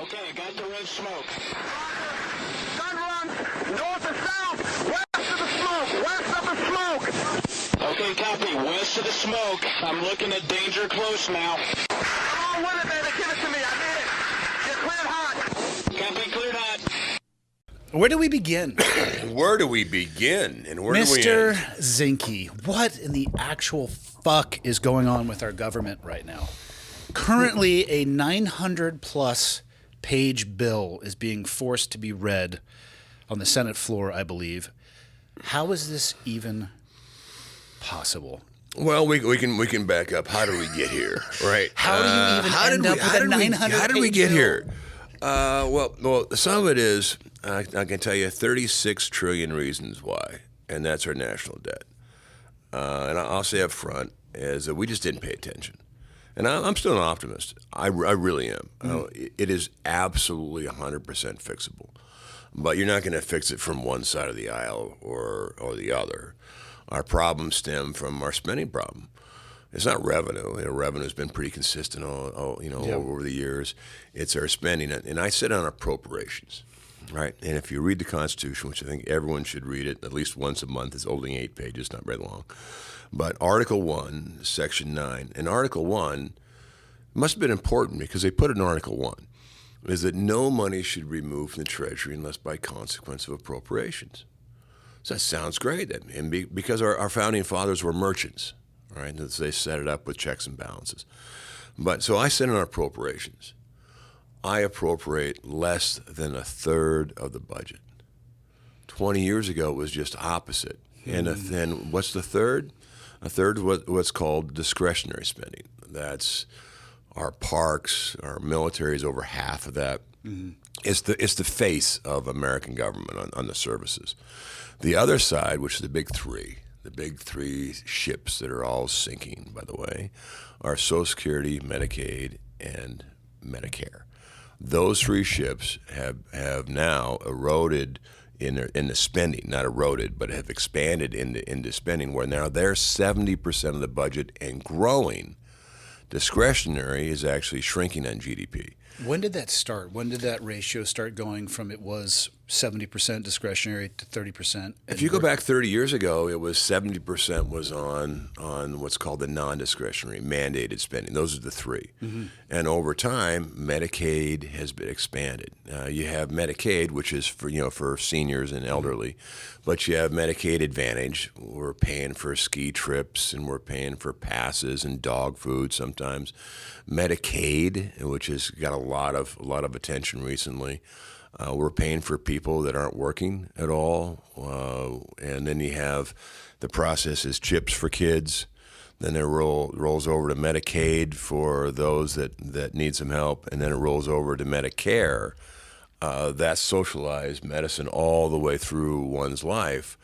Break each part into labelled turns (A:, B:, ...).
A: Okay, got the red smoke.
B: Gun runs north to south, west of the smoke, west of the smoke.
A: Okay, copy. West of the smoke. I'm looking at danger close now.
B: Come on with it, baby. Give it to me. I need it. Get cleared hot.
A: Copy, cleared hot.
C: Where do we begin?
D: Where do we begin and where do we
C: Mr.
D: end?
C: Zinke, what in the actual fuck is going on with our government right now? Currently, a 900-plus page bill is being forced to be read on the Senate floor, I believe. How is this even possible?
D: Well, we can back up. How did we get here? Right?
C: How do you even end up with a 900
D: How did we get
C: bill?
D: here? Well, some of it is I can tell you 36 trillion reasons why, and that's our national debt. And I'll say up front is that we just didn't pay attention. And I'm still an optimist. I really am. It is absolutely 100% fixable. But you're not going to fix it from one side of the aisle or the other. Our problems stem from our spending problem. It's not revenue. Revenue's been pretty consistent over the years. It's our spending. And I sit on appropriations, right? And if you read the Constitution, which I think everyone should read it at least once a month, it's only 8 pages, not very long. But Article 1, Section 9, and Article 1 must have been important because they put it in Article 1, is that no money should be removed from the Treasury unless by consequence of appropriations. So that sounds great. And because our founding fathers were merchants, right? They set it up with checks and balances. But so I sit on appropriations. I appropriate less than a third of the budget. 20 years ago, it was just opposite. And then what's the third? A third is what's called discretionary spending. That's our parks, our military is over half of that. Mm-hmm. It's the face of American government on the services. The other side, which is the big three ships that are all sinking, by the way, are Social Security, Medicaid, and Medicare. Those three ships have now eroded in the spending, not eroded, but have expanded into spending, where now they're 70% of the budget and growing. Discretionary is actually shrinking on GDP.
C: When did that start? When did that ratio start going from it was 70% discretionary to 30%?
D: If you go back 30 years ago, it was 70% was on what's called the non-discretionary mandated spending. Those are the three. Mm-hmm. And over time, Medicaid has been expanded. You have Medicaid, which is for seniors and elderly, but you have Medicaid Advantage. We're paying for ski trips and we're paying for passes and dog food sometimes. Medicaid, which has got a lot of attention recently. We're paying for people that aren't working at all. And then you have the process is CHIPS for kids. Then it rolls over to Medicaid for those that need some help. And then it rolls over to Medicare. That's socialized medicine all the way through one's life.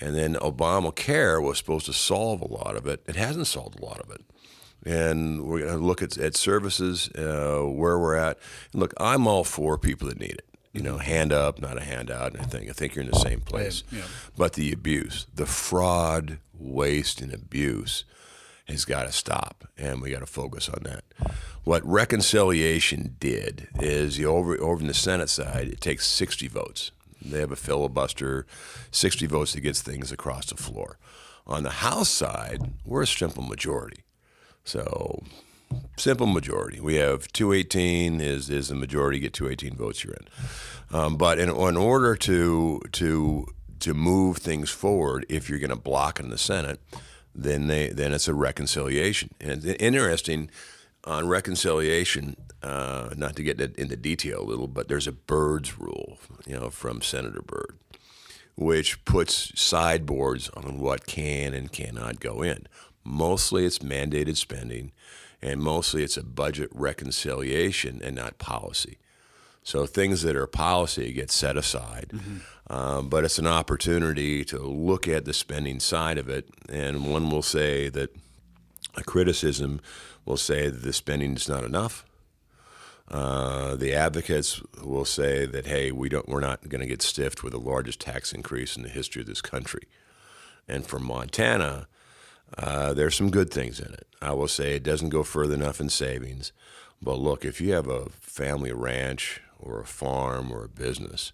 D: And then Obamacare was supposed to solve a lot of it. It hasn't solved a lot of it. And we're going to look at services, where we're at. And look, I'm all for people that need it. Hand up, not a handout. And I think you're in the same place. Yeah. But the abuse, the fraud, waste, and abuse has got to stop, and we got to focus on that. What reconciliation did is over in the Senate side, it takes 60 votes. They have a filibuster, 60 votes that gets things across the floor. On the House side, we're a simple majority. So, simple majority. We have 218 is the majority. Get 218 votes, you're in. But in order to move things forward, if you're going to block in the Senate, then it's a reconciliation. And it's interesting on reconciliation. Not to get into detail a little, but there's a Byrd's rule, from Senator Byrd, which puts sideboards on what can and cannot go in. Mostly it's mandated spending, and mostly it's a budget reconciliation and not policy. So things that are policy get set aside, but it's an opportunity to look at the spending side of it, and one will say that a criticism will say that the spending is not enough. The advocates will say that, hey, we're not going to get stiffed with the largest tax increase in the history of this country. And for Montana, there's some good things in it. I will say it doesn't go further enough in savings, But look, if you have a family ranch or a farm or a business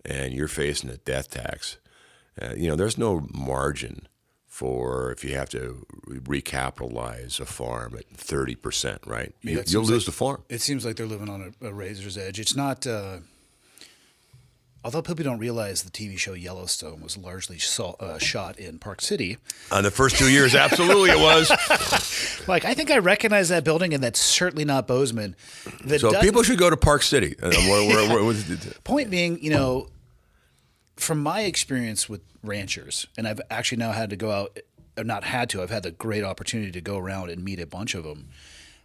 D: and you're facing a death tax, there's no margin for if you have to recapitalize a farm at 30%, right?
C: Yeah,
D: You'll lose the farm.
C: It seems like they're living on a razor's edge. It's not. Although people don't realize the TV show Yellowstone was largely shot in Park City.
D: On the first 2 years, absolutely it was.
C: Like, I think I recognize that building, and that's certainly not Bozeman.
D: So people should go to Park City.
C: Point being, from my experience with ranchers, and I've actually now had to go out, or not had to, I've had the great opportunity to go around and meet a bunch of them.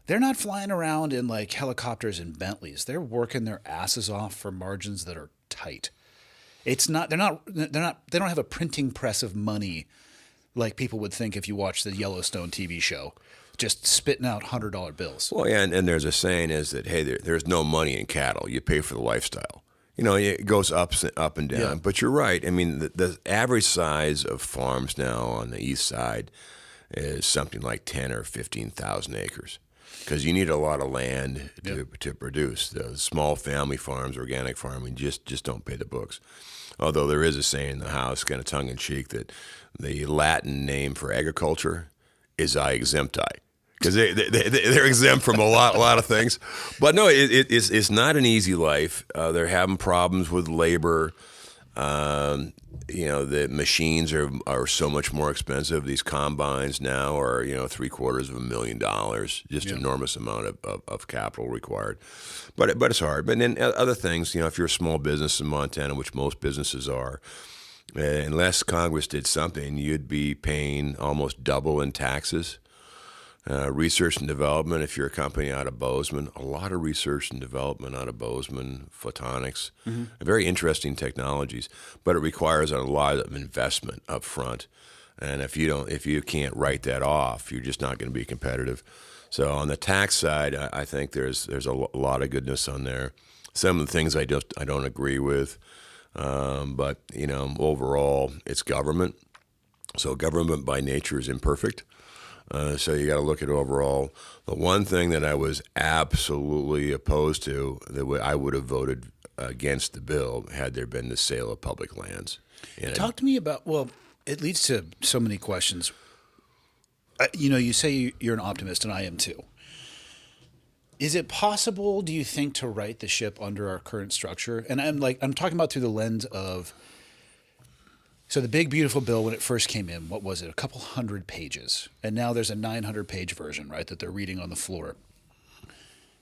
C: They're not flying around in like helicopters and Bentleys. They're working their asses off for margins that are tight. It's not. They don't have a printing press of money like people would think if you watch the Yellowstone TV show, just spitting out $100 bills.
D: Well, yeah, and there's a saying is that, hey, there's no money in cattle. You pay for the lifestyle. It goes up and down.
C: Yeah.
D: But you're right. I mean, the average size of farms now on the east side is something like 10 or 15,000 acres. Because you need a lot of land to produce. The small family farms, organic farming, just don't pay the books. Although there is a saying in the house, kind of tongue-in-cheek, that the Latin name for agriculture is I exempti. Because they're exempt from a lot of things. But no, it's not an easy life. They're having problems with labor. The machines are so much more expensive. These combines now are, $750,000, just enormous amount of capital required. But it's hard. But then other things, if you're a small business in Montana, which most businesses are, unless Congress did something, you'd be paying almost double in taxes. Research and development, if you're a company out of Bozeman, a lot of research and development out of Bozeman, photonics, very interesting technologies, but it requires a lot of investment up front. And if you can't write that off, you're just not going to be competitive. So on the tax side, I think there's a lot of goodness on there. Some of the things I don't agree with, but overall, it's government. So government by nature is imperfect. So you got to look at overall. The one thing that I was absolutely opposed to, that I would have voted against the bill had there been the sale of public lands.
C: Talk to me about, well, it leads to so many questions. You say you're an optimist, and I am too. Is it possible, do you think, to right the ship under our current structure? And I'm talking about through the lens of, so the big, beautiful bill, when it first came in, what was it, a couple hundred pages? And now there's a 900-page version, right, that they're reading on the floor.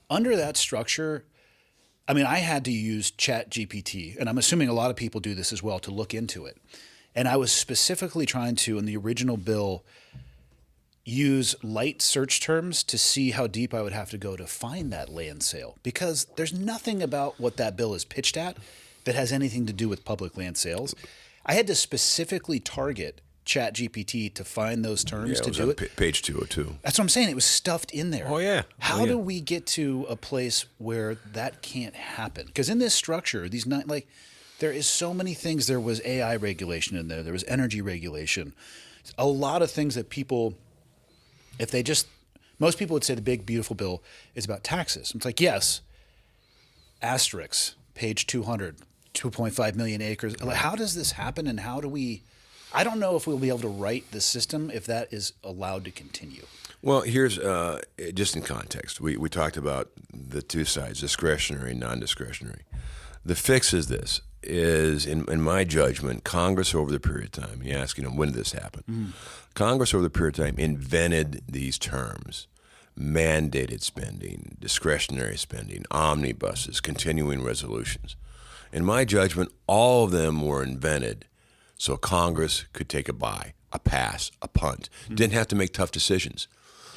C: Under that structure, I had to use ChatGPT, and I'm assuming a lot of people do this as well, to look into it. And I was specifically trying to, in the original bill, use light search terms to see how deep I would have to go to find that land sale. Because there's nothing about what that bill is pitched at that has anything to do with public land sales. I had to specifically target ChatGPT to find those terms to do it.
D: Page 202.
C: That's what I'm saying. It was stuffed in there.
D: Oh, yeah.
C: How do we get to a place where that can't happen? Because in this structure, there is so many things. There was AI regulation in there. There was energy regulation. A lot of things that people, most people would say the big, beautiful bill is about taxes. It's like, yes, asterisk, page 200. 2.5 million acres. How does this happen, and how do we? I don't know if we'll be able to right the system if that is allowed to continue.
D: Well, here's just in context. We talked about the two sides, discretionary and non-discretionary. The fix is this: in my judgment, Congress over the period of time. You ask, when did this happen? Congress over the period of time invented these terms: mandated spending, discretionary spending, omnibuses, continuing resolutions. In my judgment, all of them were invented so Congress could take a bye, a pass, a punt. Didn't have to make tough decisions.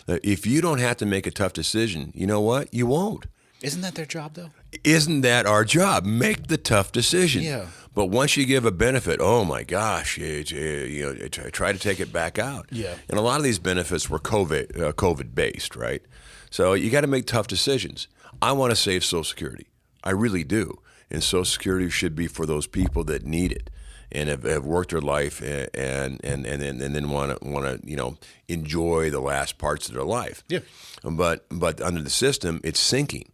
D: If you don't have to make a tough decision, you know what? You won't.
C: Isn't that their job, though?
D: Isn't that our job? Make the tough decision.
C: Yeah.
D: But once you give a benefit, oh my gosh, you try to take it back out.
C: Yeah.
D: And a lot of these benefits were COVID based, right? So you got to make tough decisions. I want to save Social Security. I really do. And Social Security should be for those people that need it. and have worked their life and then want to enjoy the last parts of their life.
C: Yeah.
D: But under the system, it's sinking.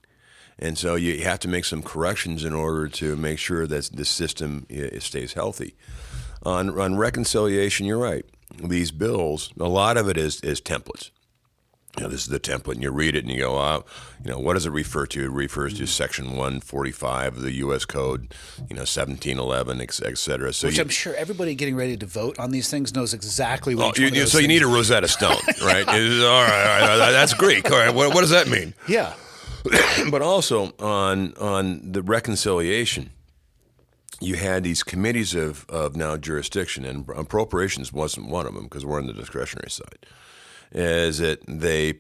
D: And so you have to make some corrections in order to make sure that the system stays healthy. On reconciliation, you're right. These bills, a lot of it is templates. This is the template, and you read it, and you go, what does it refer to? It refers to Section 145 of the U.S. Code, 1711, et cetera. So
C: Which I'm sure everybody getting ready to vote on these things knows exactly what each one of those
D: so you
C: things
D: need a Rosetta Stone, right? All right, that's Greek. All right, what does that mean?
C: Yeah.
D: But also on the reconciliation, you had these committees of now jurisdiction, and appropriations wasn't one of them because we're on the discretionary side. Is that they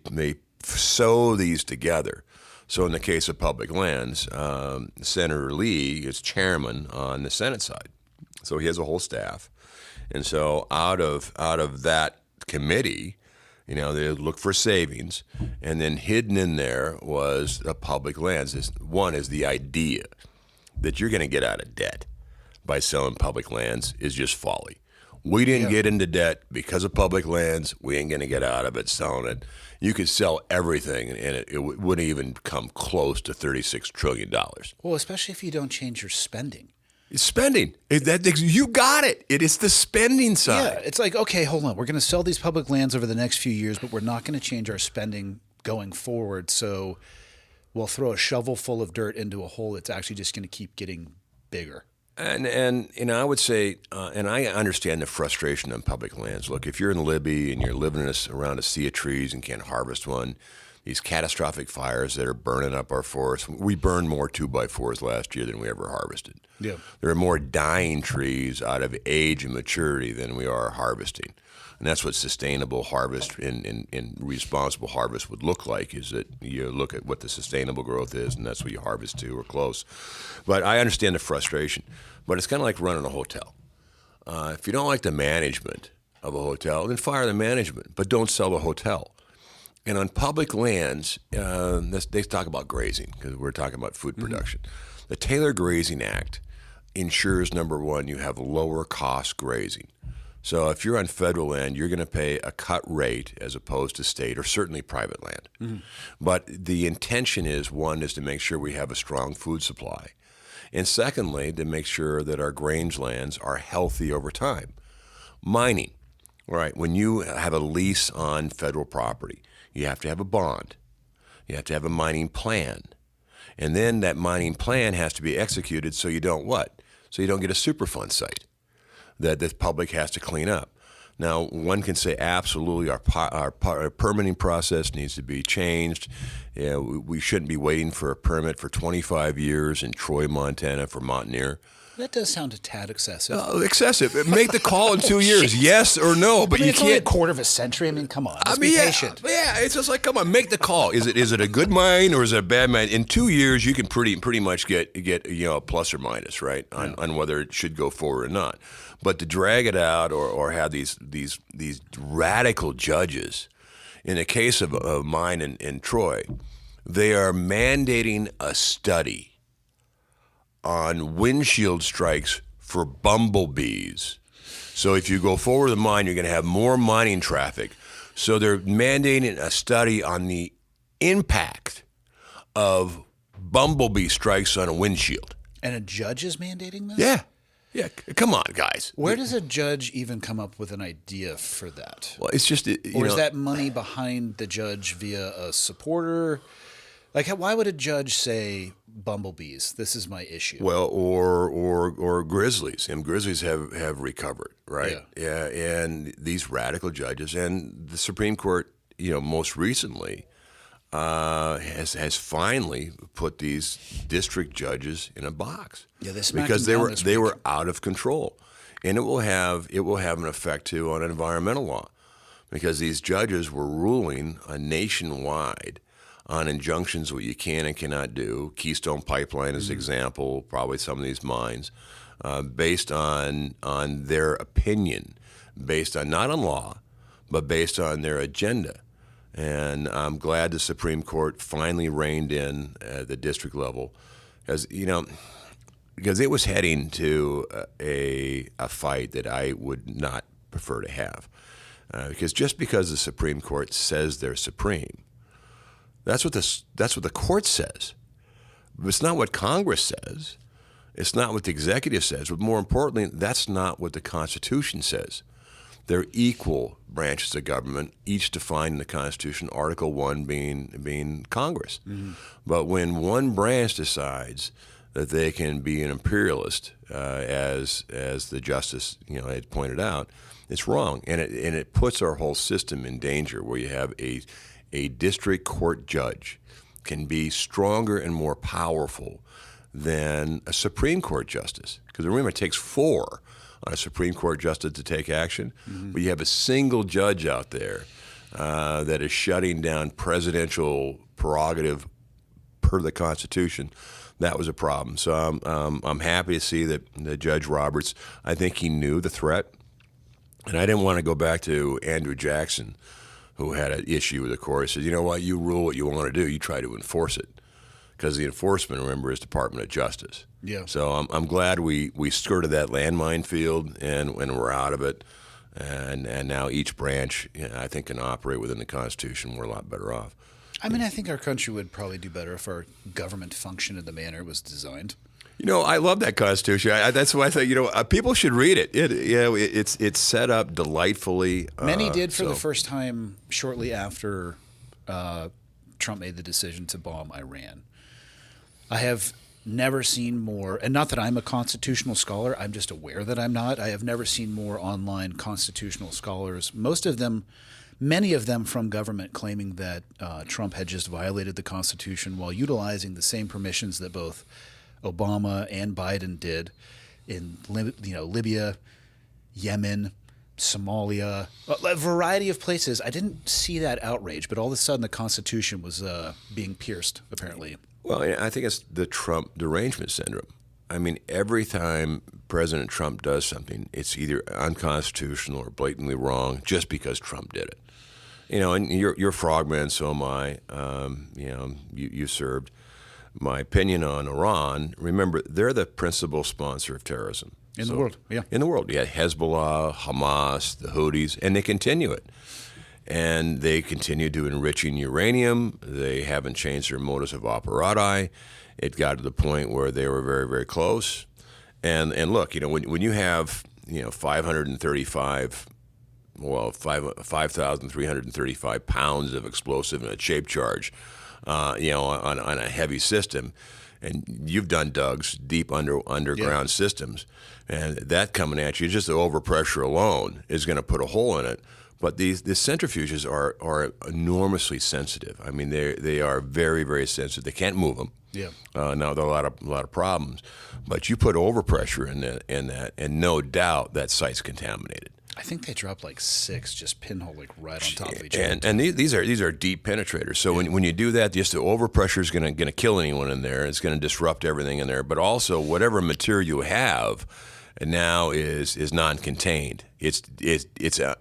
D: sew these together. So in the case of public lands, Senator Lee is chairman on the Senate side, so he has a whole staff, and so out of that committee, they look for savings, and then hidden in there was the public lands. One is the idea that you're going to get out of debt by selling public lands is just folly. We didn't get into debt because of public lands. We ain't going to get out of it selling it. You could sell everything, and it wouldn't even come close to $36 trillion.
C: Well, especially if you don't change your spending.
D: It's spending. You got it. It is the spending side.
C: Yeah, it's like, okay, hold on. We're going to sell these public lands over the next few years, but we're not going to change our spending going forward. So we'll throw a shovel full of dirt into a hole that's actually just going to keep getting bigger.
D: And I would say, and I understand the frustration on public lands. Look, if you're in Libby and you're living around a sea of trees and can't harvest one, these catastrophic fires that are burning up our forests. We burned more 2x4s last year than we ever harvested.
C: Yeah.
D: There are more dying trees out of age and maturity than we are harvesting. And that's what sustainable harvest and responsible harvest would look like, is that you look at what the sustainable growth is, and that's what you harvest to or close. But I understand the frustration. But it's kind of like running a hotel. If you don't like the management of a hotel, then fire the management, but don't sell the hotel. And on public lands, they talk about grazing, because we're talking about food production. The Taylor Grazing Act ensures, number one, you have lower cost grazing. So if you're on federal land, you're going to pay a cut rate as opposed to state or certainly private land. But the intention is, one, is to make sure we have a strong food supply. And secondly, to make sure that our rangelands are healthy over time. Mining, all right, when you have a lease on federal property, you have to have a bond. You have to have a mining plan. And then that mining plan has to be executed so you don't what? So you don't get a Superfund site that the public has to clean up. Now, one can say absolutely our permitting process needs to be changed. We shouldn't be waiting for a permit for 25 years in Troy, Montana for Mountaineer.
C: That does sound a tad excessive.
D: Excessive. Make the call in 2 years, yes or no. But you
C: it's
D: can't.
C: only a quarter of a century. I mean, come on. Let's be patient.
D: Yeah, it's just like, come on, make the call. Is it a good mine or is it a bad mine? In 2 years, you can pretty much get a plus or minus, right, on whether it should go forward or not. But to drag it out or have these radical judges, in the case of mine in Troy, they are mandating a study on windshield strikes for bumblebees. So if you go forward the mine, you're going to have more mining traffic. So they're mandating a study on the impact of bumblebee strikes on a windshield.
C: And a judge is mandating this?
D: Yeah. Yeah, come on, guys.
C: Where does a judge even come up with an idea for that?
D: Well, it's just...
C: Or is that money behind the judge via a supporter? Like, why would a judge say bumblebees? This is my issue.
D: Well, or grizzlies. And grizzlies have recovered, right? Yeah. And these radical judges and the Supreme Court, most recently has finally put these district judges in a box.
C: Yeah,
D: because they were out of control, and it will have an effect too on environmental law, because these judges were ruling nationwide on injunctions what you can and cannot do. Keystone Pipeline is an example, probably some of these mines, based on their opinion, based on not on law, but based on their agenda. And I'm glad the Supreme Court finally reined in at the district level, as because it was heading to a fight that I would not prefer to have. Because just because the Supreme Court says they're supreme, that's what the court says. But it's not what Congress says. It's not what the executive says. But more importantly, that's not what the Constitution says. They're equal branches of government, each defined in the Constitution, Article 1 being Congress. Mm-hmm. But when one branch decides that they can be an imperialist, as the justice had pointed out, it's wrong, and it puts our whole system in danger. Where you have a district court judge can be stronger and more powerful than a Supreme Court justice, because remember, it takes 4 on a Supreme Court justice to take action, but you have a single judge out there that is shutting down presidential prerogative per the Constitution. That was a problem. So I'm happy to see that Judge Roberts, I think he knew the threat, and I didn't want to go back to Andrew Jackson, who had an issue with the court. He said, you know what, you rule what you want to do, you try to enforce it. Because the enforcement, remember, is Department of Justice. Yeah. So I'm glad we skirted that landmine field and we're out of it, and now each branch, I think, can operate within the Constitution. We're a lot better off.
C: I mean, I think our country would probably do better if our government functioned in the manner it was designed.
D: I love that Constitution. That's why I think people should read it. It's set up delightfully.
C: Many did for the first time shortly after Trump made the decision to bomb Iran. I have never seen more, and not that I'm a constitutional scholar, I'm just aware that I'm not. I have never seen more online constitutional scholars, many of them from government, claiming that Trump had just violated the Constitution while utilizing the same permissions that both Obama and Biden did in Libya, Yemen, Somalia, a variety of places. I didn't see that outrage, but all of a sudden the Constitution was being pierced, apparently.
D: Well, I think it's the Trump derangement syndrome. I mean, every time President Trump does something, it's either unconstitutional or blatantly wrong just because Trump did it. And you're frogman, so am I. You served. My opinion on Iran, remember, they're the principal sponsor of terrorism.
C: In the world, yeah.
D: In the world. You had Hezbollah, Hamas, the Houthis, and they continue it. And they continue to enriching uranium. They haven't changed their modus of operandi. It got to the point where they were very, very close. And look, when you have 5,335 pounds of explosive in a shape charge, on a heavy system, and you've done Doug's deep underground systems, and that coming at you, just the overpressure alone is going to put a hole in it. But these centrifuges are enormously sensitive. I mean, they are very, very sensitive. They can't move them. Yeah. Now there are a lot of problems, but you put overpressure in that, and no doubt that site's contaminated.
C: I think they dropped like 6, just pinhole right on top of each other.
D: And these are deep penetrators. So when you do that, just the overpressure is going to kill anyone in there. It's going to disrupt everything in there. But also, whatever material you have now is non-contained. It's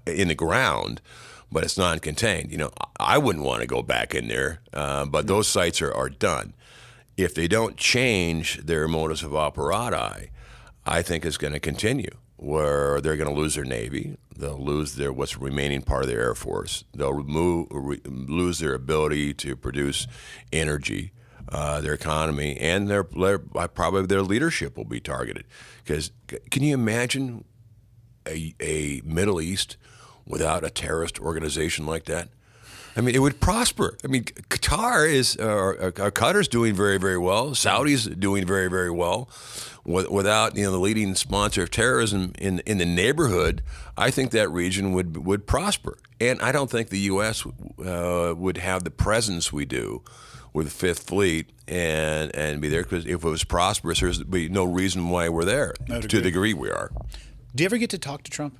D: in the ground, but it's non-contained. I wouldn't want to go back in there, but those sites are done. If they don't change their modus of operandi, I think it's going to continue, where they're going to lose their Navy, they'll lose what's remaining part of their Air Force, they'll lose their ability to produce energy, their economy, and probably their leadership will be targeted. Because can you imagine a Middle East without a terrorist organization like that? I mean, it would prosper. I mean, Qatar's doing very, very well. Saudi's doing very, very well. Without the leading sponsor of terrorism in the neighborhood, I think that region would prosper. And I don't think the U.S. Would have the presence we do with the Fifth Fleet and be there, because if it was prosperous, there'd be no reason why we're there to the degree we are.
C: Do you ever get to talk to Trump?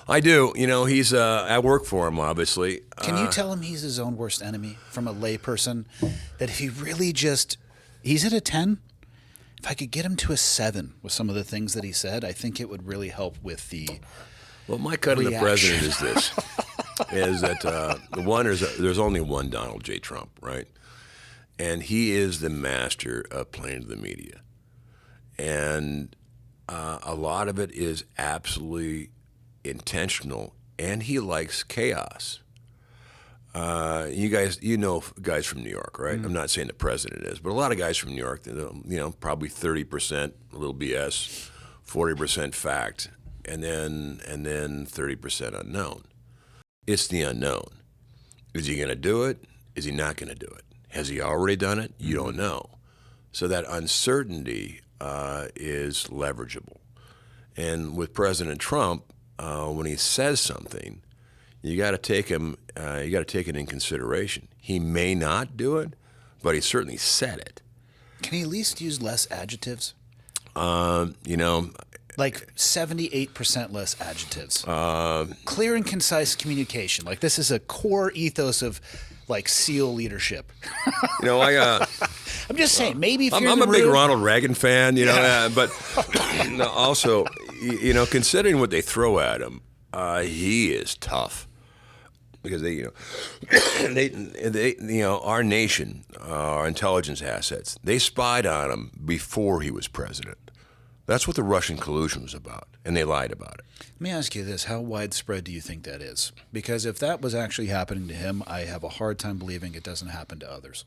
D: I do. He's I work for him, obviously.
C: Can you tell him he's his own worst enemy from a layperson? That if he really he's at a 10. If I could get him to a 7 with some of the things that he said, I think it would really help with the
D: Well, my cut of the president is this, is that there's only one Donald J. Trump, right? And he is the master of playing to the media. and a lot of it is absolutely intentional, and he likes chaos. You guys from New York, right? I'm not saying the president is, but a lot of guys from New York, probably 30% a little BS, 40% fact, and then 30% unknown. It's the unknown. Is he going to do it? Is he not going to do it? Has he already done it? You don't know. So that uncertainty is leverageable. And with President Trump, when he says something, you got to take him. You got to take it in consideration. He may not do it, but he certainly said it.
C: Can he at least use less adjectives?
D: Like
C: 78% less adjectives. Clear and concise communication. Like this is a core ethos of like SEAL leadership. I'm just saying, maybe if
D: I'm a big Ronald Reagan fan, but also, considering what they throw at him, he is tough. Because our nation, our intelligence assets, they spied on him before he was president. That's what the Russian collusion was about, and they lied about it.
C: Let me ask you this. How widespread do you think that is? Because if that was actually happening to him, I have a hard time believing it doesn't happen to others.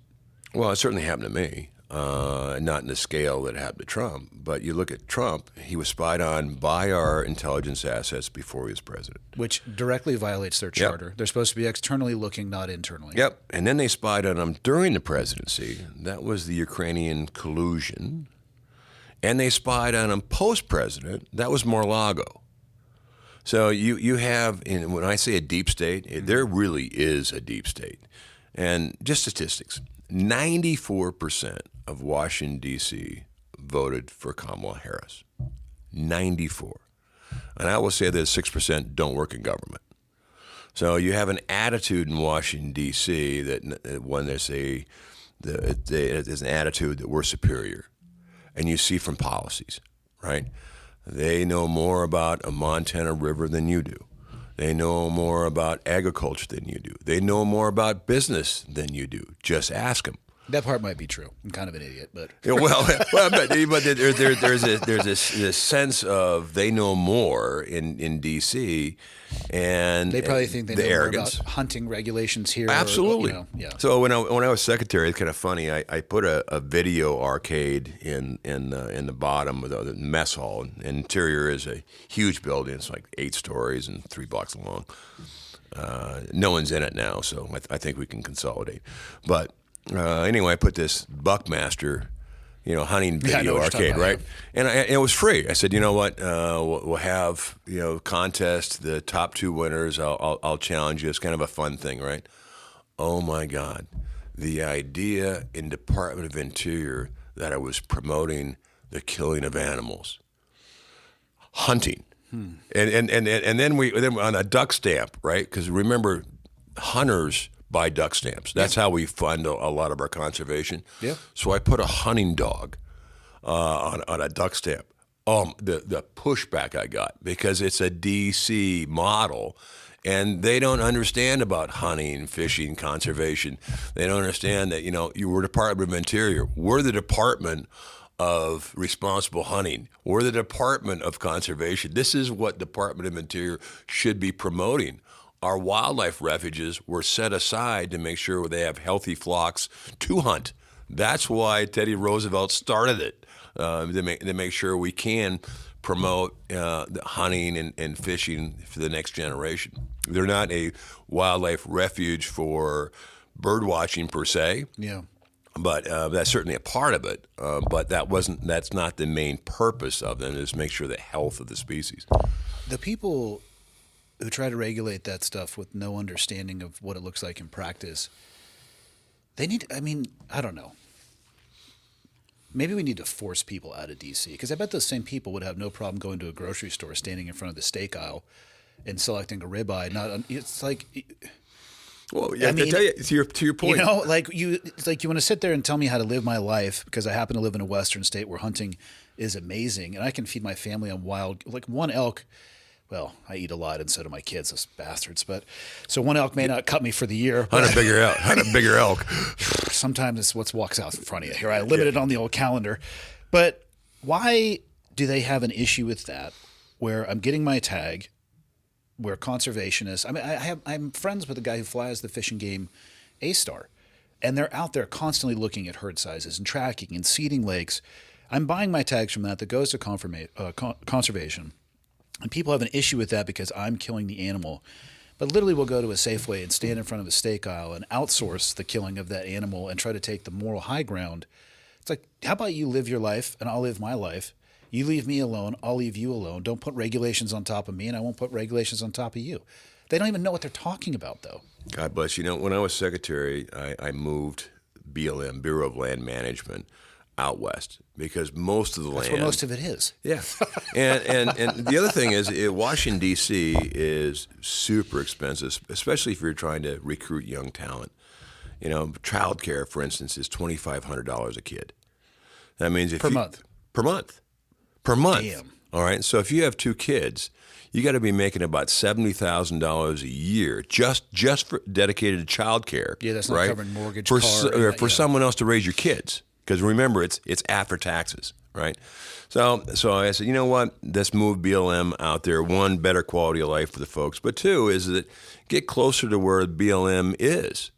D: Well, it certainly happened to me, not in the scale that it happened to Trump. But you look at Trump, he was spied on by our intelligence assets before he was president.
C: Which directly violates their charter. They're supposed to be externally looking, not internally.
D: Yep. And then they spied on him during the presidency. That was the Ukrainian collusion. And they spied on him post-president. That was Mar-a-Lago. So you have, when I say a deep state, there really is a deep state. And just statistics, 94% of Washington, D.C. voted for Kamala Harris. 94. And I will say that 6% don't work in government. So you have an attitude in Washington, D.C. that when there's an attitude that we're superior. And you see from policies, right? They know more about a Montana river than you do. They know more about agriculture than you do. They know more about business than you do. Just ask them.
C: That part might be true. I'm kind of an idiot, but
D: but there's this sense of they know more in D.C. and
C: they probably think they know
D: arrogance.
C: More about hunting regulations here.
D: Absolutely.
C: Yeah.
D: So when I was secretary, it's kind of funny. I put a video arcade in the bottom of the mess hall. And interior is a huge building. It's like 8 stories and 3 blocks long. No one's in it now, so I think we can consolidate. But anyway, I put this Buckmaster, hunting video arcade, right? And it was free. I said, you know what? We'll have contest. The top 2 winners. I'll challenge you. It's kind of a fun thing, right? Oh my God, the idea in Department of Interior that I was promoting the killing of animals, hunting, and then on a duck stamp, right? Because remember, hunters buy duck stamps. That's how we fund a lot of our conservation.
C: Yeah.
D: So I put a hunting dog on a duck stamp. The pushback I got, because it's a DC model, and they don't understand about hunting, fishing, conservation. They don't understand that you were Department of Interior. We're the Department of Responsible Hunting. We're the Department of Conservation. This is what Department of Interior should be promoting. Our wildlife refuges were set aside to make sure they have healthy flocks to hunt. That's why Teddy Roosevelt started it, to make sure we can promote the hunting and fishing for the next generation. They're not a wildlife refuge for bird watching per se.
C: Yeah.
D: But that's certainly a part of it. But that's not the main purpose of them, is make sure the health of the species.
C: The people who try to regulate that stuff with no understanding of what it looks like in practice, I don't know. Maybe we need to force people out of D.C. because I bet those same people would have no problem going to a grocery store, standing in front of the steak aisle, and selecting a ribeye. It's like,
D: well, yeah, I tell you, to your point,
C: it's like you want to sit there and tell me how to live my life because I happen to live in a western state where hunting is amazing, and I can feed my family on one elk. Well, I eat a lot, and so do my kids, those bastards. But so one elk may not cut me for the year.
D: Hunt a bigger elk.
C: Sometimes it's what walks out in front of you. Here, I limited on the old calendar, but why do they have an issue with that? Where I'm getting my tag, where conservationists. I mean, I'm friends with a guy who flies the fishing game A-Star, and they're out there constantly looking at herd sizes and tracking and seeding lakes. I'm buying my tags from that goes to conservation, and people have an issue with that because I'm killing the animal. But literally, we'll go to a Safeway and stand in front of a steak aisle and outsource the killing of that animal and try to take the moral high ground. It's like, how about you live your life and I'll live my life? You leave me alone, I'll leave you alone. Don't put regulations on top of me, and I won't put regulations on top of you. They don't even know what they're talking about, though.
D: God bless you. You know, when I was secretary, I moved BLM, Bureau of Land Management, out west because most of the land.
C: That's where most of it is.
D: Yeah. And the other thing is, Washington, D.C. is super expensive, especially if you're trying to recruit young talent. You know, childcare, for instance, is $2,500 a kid. That means if
C: Per month.
D: Per month. Per month.
C: Damn.
D: All right. So if you have 2 kids, you got to be making about $70,000 a year just for dedicated to childcare.
C: Yeah, that's not
D: right?
C: covering mortgage,
D: for
C: car,
D: for someone else to raise your kids. Because remember, it's after taxes, right? So I said, you know what? Let's move BLM out there. 1, better quality of life for the folks. But 2 is that get closer to where BLM is.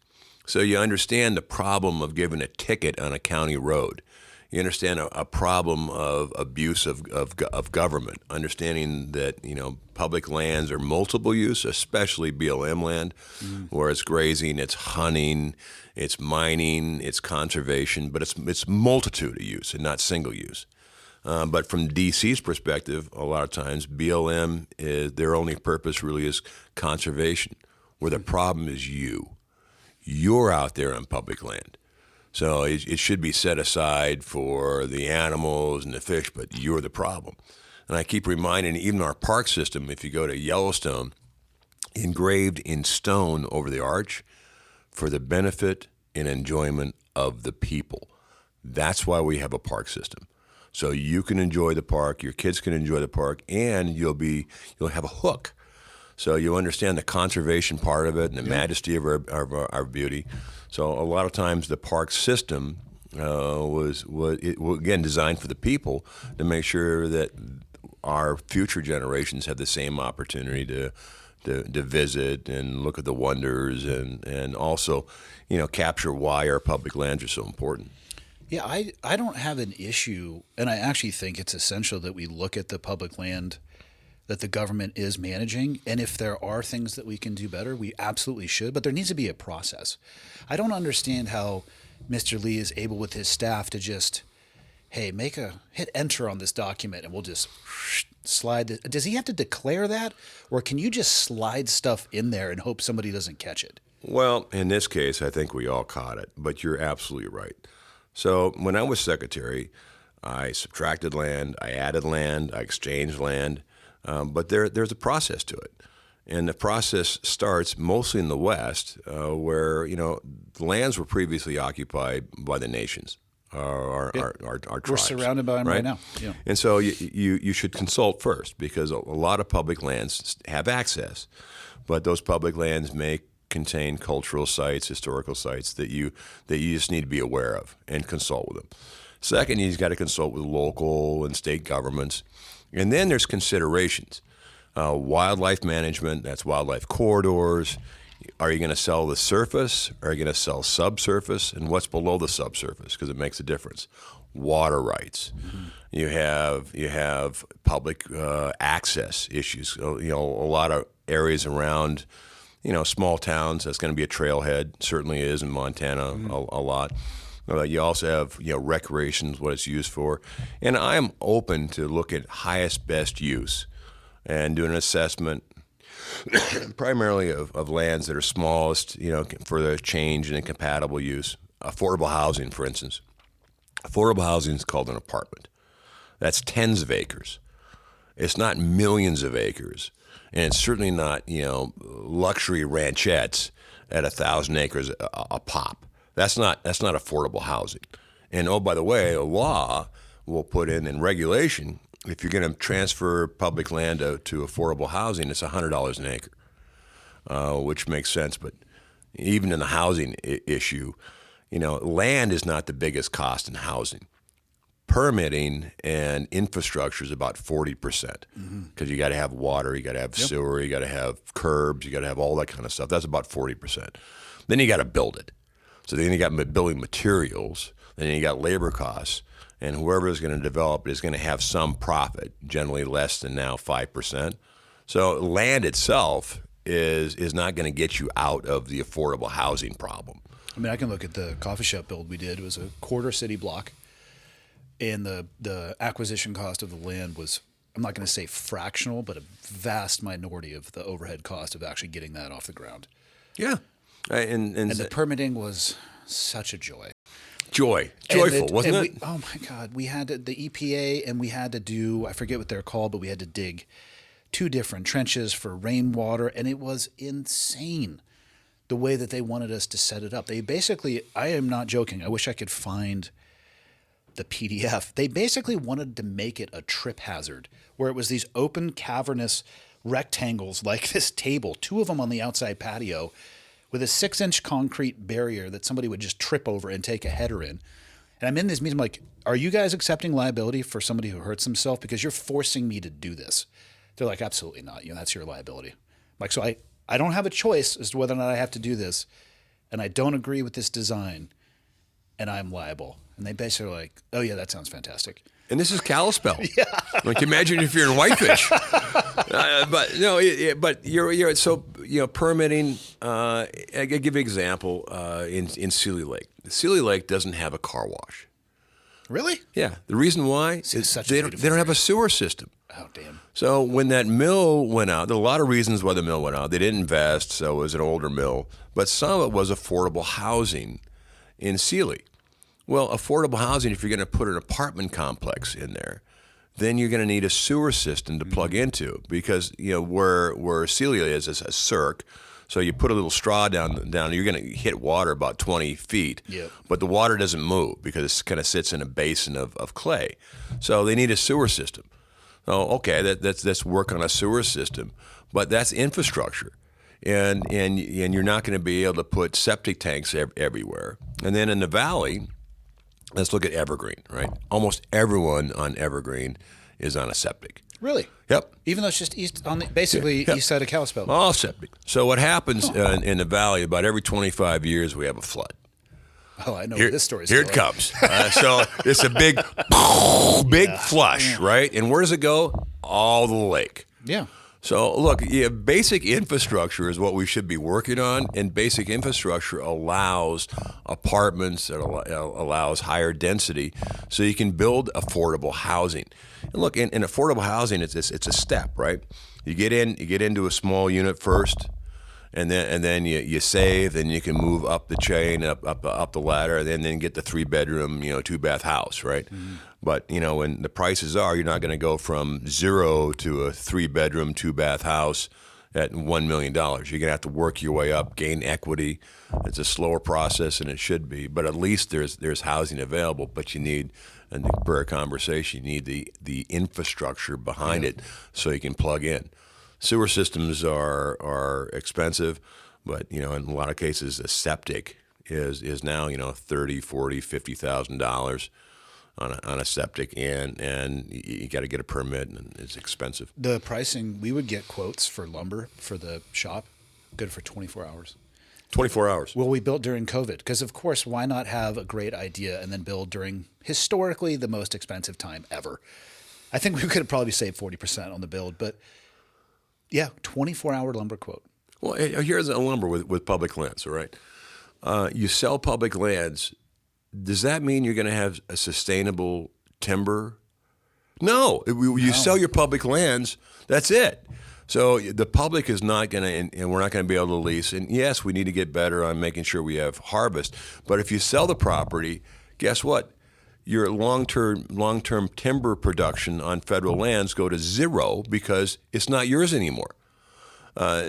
D: So you understand the problem of giving a ticket on a county road. You understand a problem of abuse of government, understanding that, you know, public lands are multiple use, especially BLM land, where it's grazing, it's hunting, it's mining, it's conservation, but it's multitude of use and not single use. But from DC's perspective, a lot of times BLM, their only purpose really is conservation, where the problem is you. You're out there on public land. So it should be set aside for the animals and the fish, but you're the problem. And I keep reminding, even our park system, if you go to Yellowstone, engraved in stone over the arch for the benefit and enjoyment of the people. That's why we have a park system. So you can enjoy the park, your kids can enjoy the park, and you'll have a hook. So you understand the conservation part of it and the majesty of our beauty. So a lot of times the park system was again designed for the people to make sure that our future generations have the same opportunity to visit and look at the wonders and also, you know, capture why our public lands are so important.
C: Yeah, I don't have an issue, and I actually think it's essential that we look at the public land that the government is managing, and if there are things that we can do better, we absolutely should, but there needs to be a process. I don't understand how Mr. Lee is able with his staff to just, hey, hit enter on this document and we'll just slide this. Does he have to declare that, or can you just slide stuff in there and hope somebody doesn't catch it?
D: Well, in this case, I think we all caught it, but you're absolutely right. So when I was secretary, I subtracted land, I added land, I exchanged land, but there's a process to it. And the process starts mostly in the West, where, you know, the lands were previously occupied by the nations, our tribes.
C: We're surrounded by them right now. Yeah.
D: And so you should consult first, because a lot of public lands have access, but those public lands may contain cultural sites, historical sites that you just need to be aware of and consult with them. Second, you've got to consult with local and state governments. And then there's considerations. Wildlife management, that's wildlife corridors. Are you going to sell the surface? Are you going to sell subsurface? And what's below the subsurface? Because it makes a difference. Water rights. Mm-hmm. You have public access issues. You know, a lot of areas around, you know, small towns, that's going to be a trailhead. Certainly is in Montana, a lot. You also have, you know, recreations, what it's used for. And I'm open to look at highest best use and do an assessment primarily of lands that are smallest, you know, for the change and incompatible use. Affordable housing, for instance. Affordable housing is called an apartment. That's tens of acres. It's not millions of acres. And it's certainly not, you know, luxury ranchettes at 1,000 acres a pop. That's not affordable housing. And oh, by the way, a law will put in regulation, if you're going to transfer public land to affordable housing, it's $100 an acre, which makes sense. But even in the housing issue, you know, land is not the biggest cost in housing. permitting and infrastructure is about 40%, because you got to have water, you got to have sewer, you got to have curbs, you got to have all that kind of stuff. That's about 40%. Then you got to build it. So then you got building materials, then you got labor costs, and whoever is going to develop it is going to have some profit, generally less than now 5%. So land itself is not going to get you out of the affordable housing problem.
C: I mean, I can look at the coffee shop build we did. It was a quarter city block, and the acquisition cost of the land was, I'm not going to say fractional, but a vast minority of the overhead cost of actually getting that off the ground.
D: Yeah.
C: And the permitting was such a joy.
D: Joyful, wasn't it?
C: Oh my God. We had the EPA, and we had to do, I forget what they're called, but we had to dig 2 different trenches for rainwater, and it was insane the way that they wanted us to set it up. They basically, I am not joking, I wish I could find the PDF. They basically wanted to make it a trip hazard, where it was these open, cavernous rectangles like this table, 2 of them on the outside patio, with a 6-inch concrete barrier that somebody would just trip over and take a header in. And I'm in this meeting, I'm like, are you guys accepting liability for somebody who hurts himself? Because you're forcing me to do this. They're like, absolutely not. That's your liability. I'm like, so I don't have a choice as to whether or not I have to do this, and I don't agree with this design, and I'm liable. And they basically are like, oh yeah, that sounds fantastic.
D: And this is Kalispell. Yeah. Like, imagine if you're in Whitefish. But no, but you're so permitting. I'll give you an example in Sealy Lake. Sealy Lake doesn't have a car wash.
C: Really?
D: Yeah. The reason why is they don't have a sewer system.
C: Oh damn.
D: So when that mill went out, there are a lot of reasons why the mill went out. They didn't invest, so it was an older mill. But some of it was affordable housing in Sealy. Well, affordable housing, if you're going to put an apartment complex in there, then you're going to need a sewer system to plug into, because where Celia is a cirque, so you put a little straw down, you're going to hit water about 20 feet, but the water doesn't move because it kind of sits in a basin of clay. So they need a sewer system. Oh, okay, let's work on a sewer system, but that's infrastructure. And you're not going to be able to put septic tanks everywhere. And then in the valley, let's look at Evergreen, right? Almost everyone on Evergreen is on a septic.
C: Really?
D: Yep.
C: Even though it's just east side of Kalispell.
D: All septic. So what happens in the valley, about every 25 years, we have a flood.
C: Oh, I know where this story's
D: Here
C: going.
D: it comes. So it's a big flush, right? And where does it go? All the lake.
C: Yeah.
D: So look, basic infrastructure is what we should be working on, and basic infrastructure allows apartments, it allows higher density, so you can build affordable housing. And look, in affordable housing, it's a step, right? You get into a small unit first, and then you save, then you can move up the chain, up the ladder, and then get the 3-bedroom, 2-bath house, right? Mm-hmm. But when the prices are, you're not going to go from 0 to a 3-bedroom, 2-bath house at $1 million. You're going to have to work your way up, gain equity. It's a slower process than it should be, but at least there's housing available. But you need, and per conversation, you need the infrastructure behind it so you can plug in. Sewer systems are expensive, but in a lot of cases, a septic is now $30,000, $40,000, $50,000 on a septic, and you got to get a permit, and it's expensive.
C: The pricing, we would get quotes for lumber for the shop, good for 24 hours.
D: 24 hours.
C: Well, we built during COVID because, of course, why not have a great idea and then build during historically the most expensive time ever? I think we could have probably saved 40% on the build, but yeah, 24-hour lumber quote.
D: Well, here's a lumber with public lands, all right? You sell public lands. Does that mean you're going to have a sustainable timber? No. You sell your public lands, that's it. So the public is not going to, and we're not going to be able to lease. And yes, we need to get better on making sure we have harvest. But if you sell the property, guess what? Your long-term timber production on federal lands go to 0 because it's not yours anymore.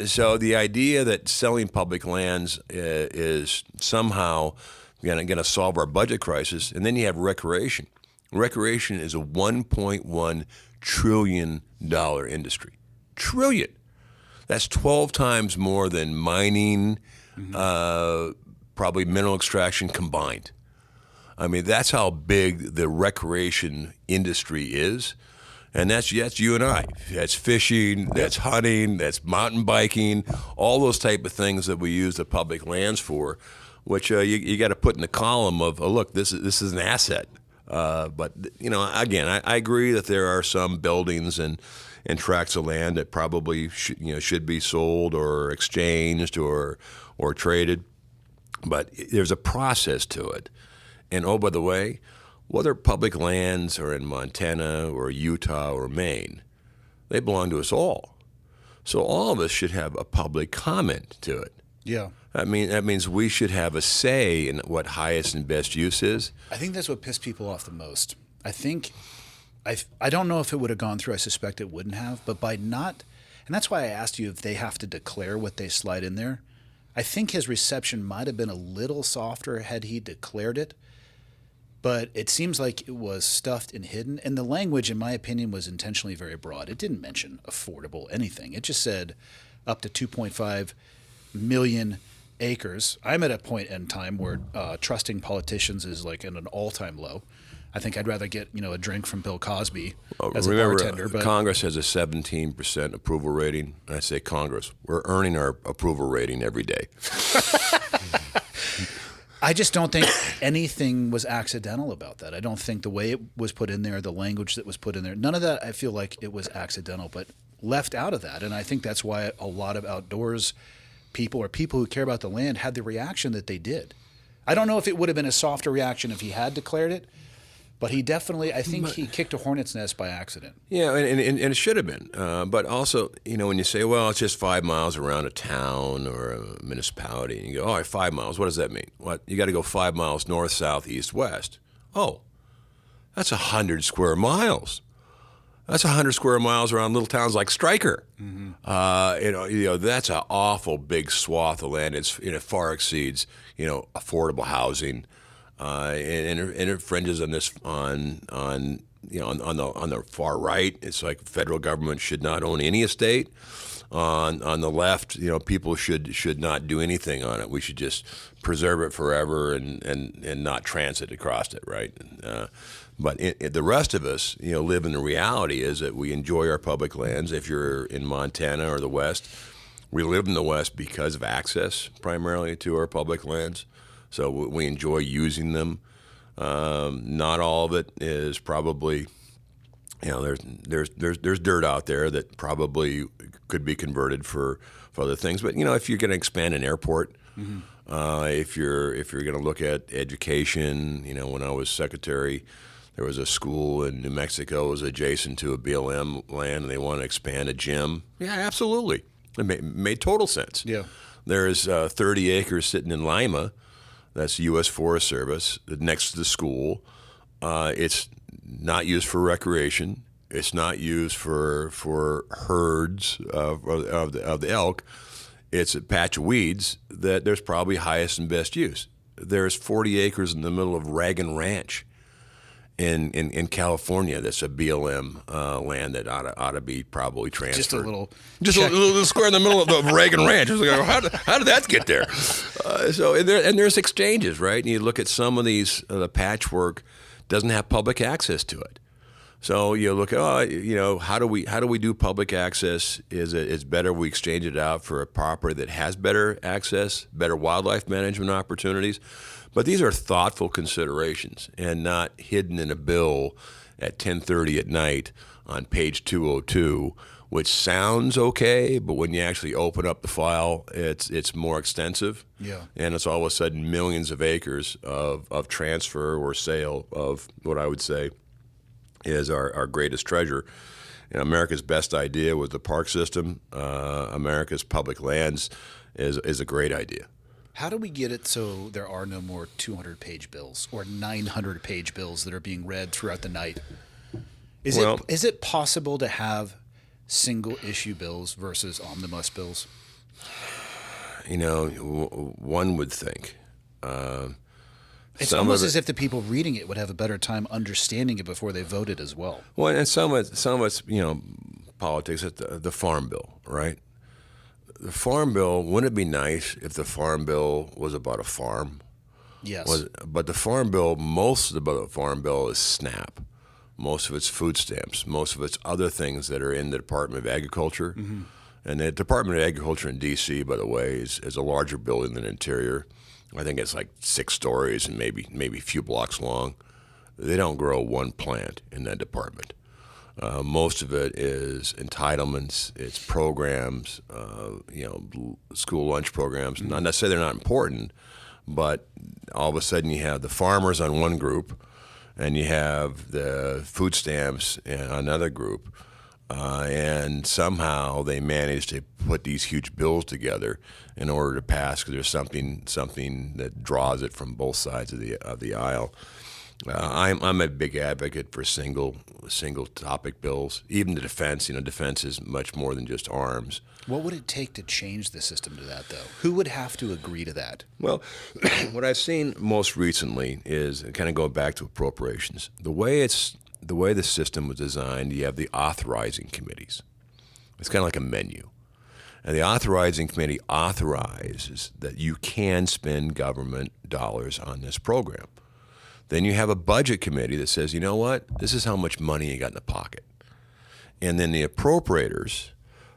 D: So the idea that selling public lands is somehow going to solve our budget crisis, and then you have recreation. Recreation is a $1.1 trillion industry. Trillion. That's 12 times more than mining, probably mineral extraction combined. I mean, that's how big the recreation industry is. And that's you and I. That's fishing, that's hunting, that's mountain biking, all those type of things that we use the public lands for, which you got to put in the column of, look, this is an asset. But, again, I agree that there are some buildings and tracts of land that probably should be sold or exchanged or traded. But there's a process to it. And, oh, by the way, whether public lands are in Montana or Utah or Maine, they belong to us all. So all of us should have a public comment to it.
C: Yeah.
D: That means we should have a say in what highest and best use is.
C: I think that's what pissed people off the most. I don't know if it would have gone through. I suspect it wouldn't have. But by not, and that's why I asked you if they have to declare what they slide in there. I think his reception might have been a little softer had he declared it. But it seems like it was stuffed and hidden. And the language, in my opinion, was intentionally very broad. It didn't mention affordable anything. It just said up to 2.5 million acres. I'm at a point in time where trusting politicians is like in an all-time low. I think I'd rather get a drink from Bill Cosby as a bartender. But
D: Congress has a 17% approval rating. I say Congress. We're earning our approval rating every day.
C: I just don't think anything was accidental about that. I don't think the way it was put in there, the language that was put in there, none of that I feel like it was accidental, but left out of that. And I think that's why a lot of outdoors people or people who care about the land had the reaction that they did. I don't know if it would have been a softer reaction if he had declared it, but he definitely, I think he kicked a hornet's nest by accident.
D: Yeah, and it should have been. But also, when you say, well, it's just 5 miles around a town or a municipality, and you go, all right, 5 miles, what does that mean? What? You got to go 5 miles north, south, east, west. Oh, that's 100 square miles. That's 100 square miles around little towns like Stryker. Mm-hmm. That's an awful big swath of land. It far exceeds, affordable housing. And it fringes on this on the far right. It's like federal government should not own any estate. On the left, people should not do anything on it. We should just preserve it forever and not transit across it, right? But the rest of us, live in the reality is that we enjoy our public lands. If you're in Montana or the West, we live in the West because of access primarily to our public lands. So we enjoy using them. Not all of it is probably, there's dirt out there that probably could be converted for other things. But if you're going to expand an airport, mm-hmm. If you're going to look at education, when I was secretary, there was a school in New Mexico that was adjacent to a BLM land, and they want to expand a gym. Yeah, absolutely, it made total sense.
C: Yeah,
D: there's 30 acres sitting in Lima. That's U.S. Forest Service next to the school. It's not used for recreation. It's not used for herds of the elk. It's a patch of weeds that there's probably highest and best use. There's 40 acres in the middle of Reagan Ranch in California. That's a BLM land that ought to be probably transferred.
C: Just a little
D: square in the middle of the Reagan Ranch. It's like, how did that get there? And there's exchanges, right? And you look at some of these, the patchwork doesn't have public access to it. So you look at, how do we do public access? It's better we exchange it out for a property that has better access, better wildlife management opportunities. But these are thoughtful considerations and not hidden in a bill at 10:30 at night on page 202, which sounds okay, but when you actually open up the file, it's more extensive.
C: Yeah.
D: And it's all of a sudden millions of acres of transfer or sale of what I would say is our greatest treasure. America's best idea was the park system. America's public lands is a great idea.
C: How do we get it so there are no more 200-page bills or 900-page bills that are being read throughout the night? Is it possible to have single-issue bills versus omnibus bills?
D: One would think.
C: It's almost as if the people reading it would have a better time understanding it before they voted as well.
D: Well, and some of it's politics. The Farm Bill, right? The Farm Bill, wouldn't it be nice if the Farm Bill was about a farm?
C: Yes.
D: But the Farm Bill, most of the Farm Bill is SNAP. Most of it's food stamps. Most of it's other things that are in the Department of Agriculture. Mm-hmm. And the Department of Agriculture in D.C., by the way, is a larger building than Interior. I think it's like 6 stories and maybe a few blocks long. They don't grow one plant in that department. Most of it is entitlements, it's programs, school lunch programs. Not necessarily they're not important, but all of a sudden you have the farmers on one group, and you have the food stamps in another group, and somehow they manage to put these huge bills together in order to pass, because there's something that draws it from both sides of the aisle. I'm a big advocate for single topic bills. Even the defense, defense is much more than just arms.
C: What would it take to change the system to that, though? Who would have to agree to that?
D: Well, what I've seen most recently is kind of going back to appropriations. The way the system was designed, you have the authorizing committees. It's kind of like a menu. And the authorizing committee authorizes that you can spend government dollars on this program. Then you have a budget committee that says, you know what, this is how much money you got in the pocket. And then the appropriators,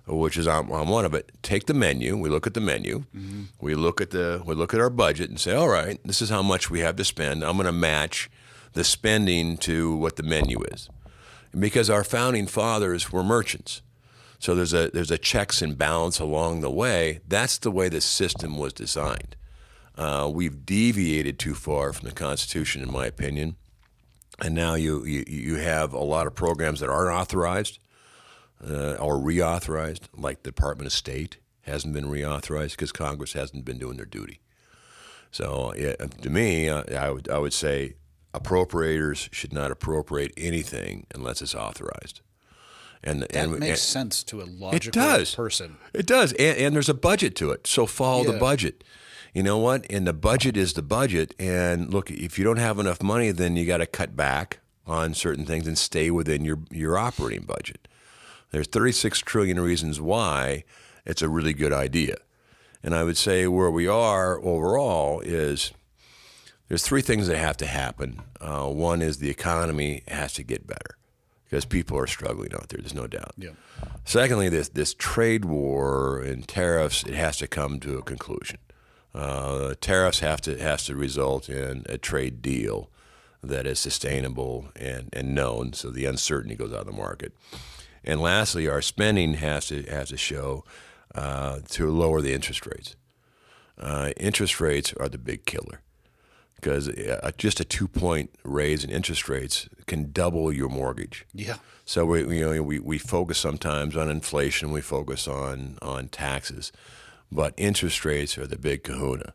D: which is on one of it, take the menu. We look at the menu. Mm-hmm. We look at our budget and say, all right, this is how much we have to spend. I'm going to match the spending to what the menu is, because our founding fathers were merchants. So there's a checks and balance along the way. That's the way the system was designed. We've deviated too far from the Constitution, in my opinion, and now you have a lot of programs that aren't authorized or reauthorized, like the Department of State hasn't been reauthorized because Congress hasn't been doing their duty. So to me, I would say appropriators should not appropriate anything unless it's authorized.
C: That makes sense to a logical person.
D: It does, and there's a budget to it, so follow the budget. You know what? And the budget is the budget. And look, if you don't have enough money, then you got to cut back on certain things and stay within your operating budget. There's 36 trillion reasons why it's a really good idea. And I would say where we are overall is there's 3 things that have to happen. One is the economy has to get better, because people are struggling out there. There's no doubt.
C: Yeah.
D: Secondly, this trade war and tariffs, it has to come to a conclusion. Tariffs has to result in a trade deal that is sustainable and known, so the uncertainty goes out of the market. And lastly, our spending has to show to lower the interest rates. Interest rates are the big killer, because just a 2-point raise in interest rates can double your mortgage.
C: Yeah.
D: So we focus sometimes on inflation, we focus on taxes. But interest rates are the big kahuna,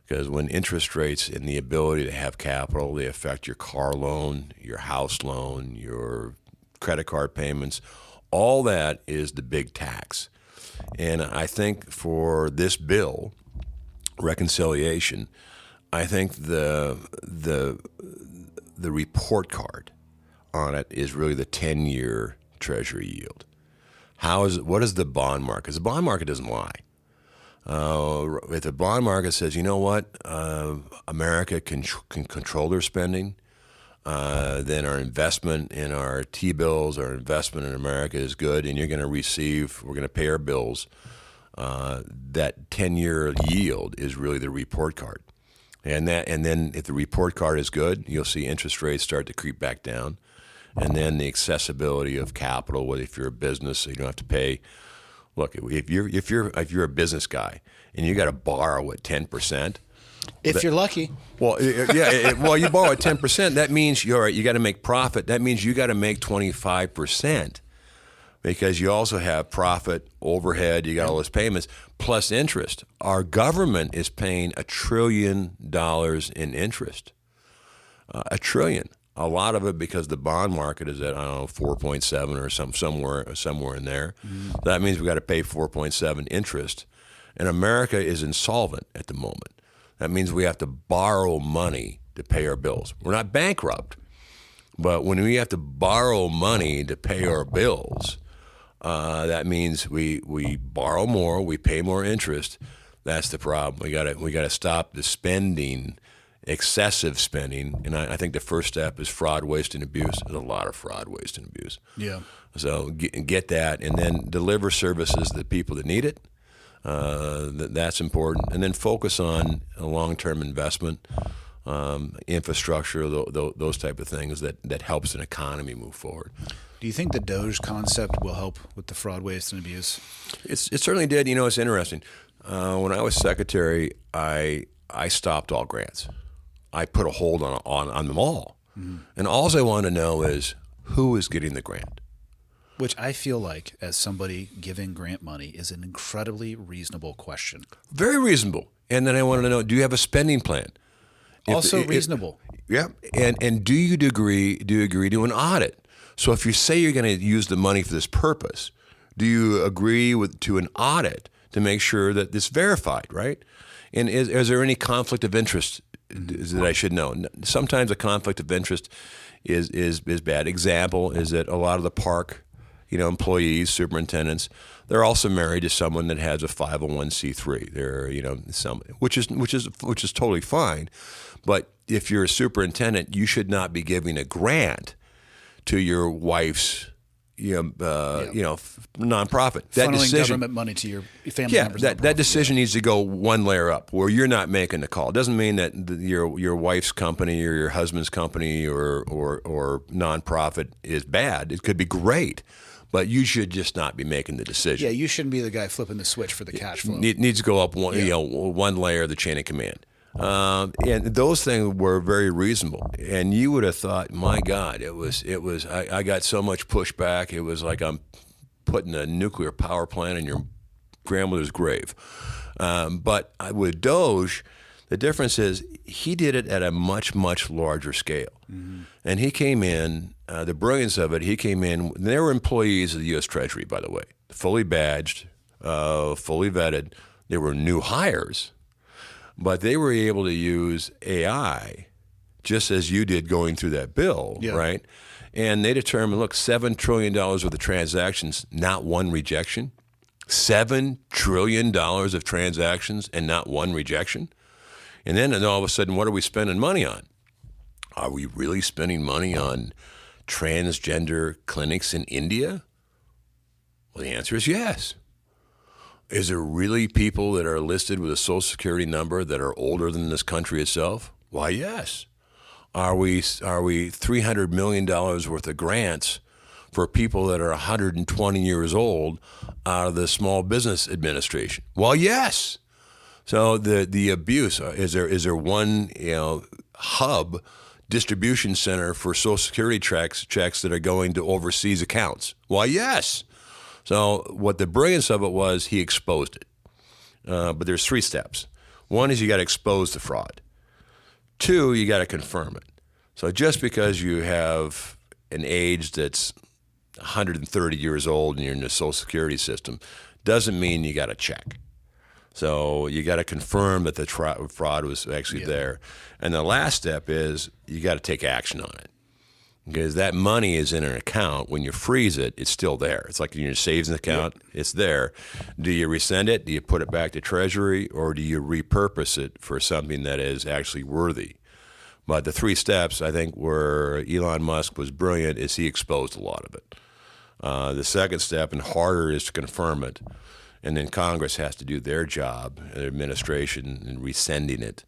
D: because when interest rates and the ability to have capital, they affect your car loan, your house loan, your credit card payments. All that is the big tax. And I think for this bill, reconciliation, I think the report card on it is really the 10-year Treasury yield. What is the bond market? Because the bond market doesn't lie. If the bond market says, you know what, America can control their spending, then our investment in our T-bills, our investment in America is good, and we're going to pay our bills. That 10-year yield is really the report card. And then if the report card is good, you'll see interest rates start to creep back down. And then the accessibility of capital, whether if you're a business, so you don't have to pay. Look, if you're a business guy and you got to borrow at 10%,
C: if you're lucky.
D: Well, you borrow at 10%. That means you got to make profit. That means you got to make 25%, because you also have profit, overhead. You got all those payments plus interest. Our government is paying $1 trillion in interest. $1 trillion. A lot of it because the bond market is at 4.7 or somewhere in there. Mm-hmm. That means we got to pay 4.7 interest, and America is insolvent at the moment. That means we have to borrow money to pay our bills. We're not bankrupt, but when we have to borrow money to pay our bills, that means we borrow more, we pay more interest. That's the problem. We got to stop the spending excessive spending. And I think the first step is fraud, waste, and abuse. There's a lot of fraud, waste, and abuse.
C: Yeah.
D: So get that, and then deliver services to the people that need it. That's important. And then focus on a long-term investment, infrastructure, those type of things that helps an economy move forward.
C: Do you think the Doge concept will help with the fraud, waste, and abuse?
D: It certainly did. It's interesting. When I was secretary, I stopped all grants. I put a hold on them all. Mm-hmm. And all I want to know is who is getting the grant.
C: Which I feel like, as somebody giving grant money, is an incredibly reasonable question.
D: Very reasonable. And then I wanted to know, do you have a spending plan?
C: Also reasonable.
D: Yeah. And do you agree to an audit? So if you say you're going to use the money for this purpose, do you agree to an audit to make sure that it's verified, right? And is there any conflict of interest that I should know? Sometimes a conflict of interest is bad. Example is that a lot of the park, employees, superintendents, they're also married to someone that has a 501c3. They're, which is totally fine. But if you're a superintendent, you should not be giving a grant to your wife's, nonprofit. That
C: Funneling
D: decision,
C: government money to your family members.
D: That decision needs to go one layer up, where you're not making the call. It doesn't mean that your wife's company or your husband's company or nonprofit is bad. It could be great, but you should just not be making the decision.
C: Yeah, you shouldn't be the guy flipping the switch for the cash flow.
D: It needs to go up one layer of the chain of command. And those things were very reasonable. And you would have thought, my God, I got so much pushback. It was like I'm putting a nuclear power plant in your grandmother's grave. But with Doge, the difference is he did it at a much, much larger scale. Mm-hmm. And he came in, the brilliance of it, he came in, they were employees of the U.S. Treasury, by the way, fully badged, fully vetted. They were new hires. But they were able to use AI, just as you did going through that bill, right? And they determined, look, $7 trillion worth of transactions, not one rejection. $7 trillion of transactions and not one rejection. And then all of a sudden, what are we spending money on? Are we really spending money on transgender clinics in India? Well, the answer is yes. Is there really people that are listed with a Social Security number that are older than this country itself? Why, yes. Are we $300 million worth of grants for people that are 120 years old out of the Small Business Administration? Well, yes. So the abuse, is there one hub distribution center for Social Security checks that are going to overseas accounts? Why, yes. So what the brilliance of it was, he exposed it. But there's 3 steps. One is you got to expose the fraud. 2, you got to confirm it. So just because you have an age that's 130 years old and you're in the Social Security system doesn't mean you got to check. So you got to confirm that the fraud was actually there. And the last step is you got to take action on it. Because that money is in an account. When you freeze it, it's still there. It's like in your savings account, it's there. Do you resend it? Do you put it back to Treasury? Or do you repurpose it for something that is actually worthy? But the 3 steps, I think, where Elon Musk was brilliant is he exposed a lot of it. The second step, and harder, is to confirm it. And then Congress has to do their job, their administration, in resending it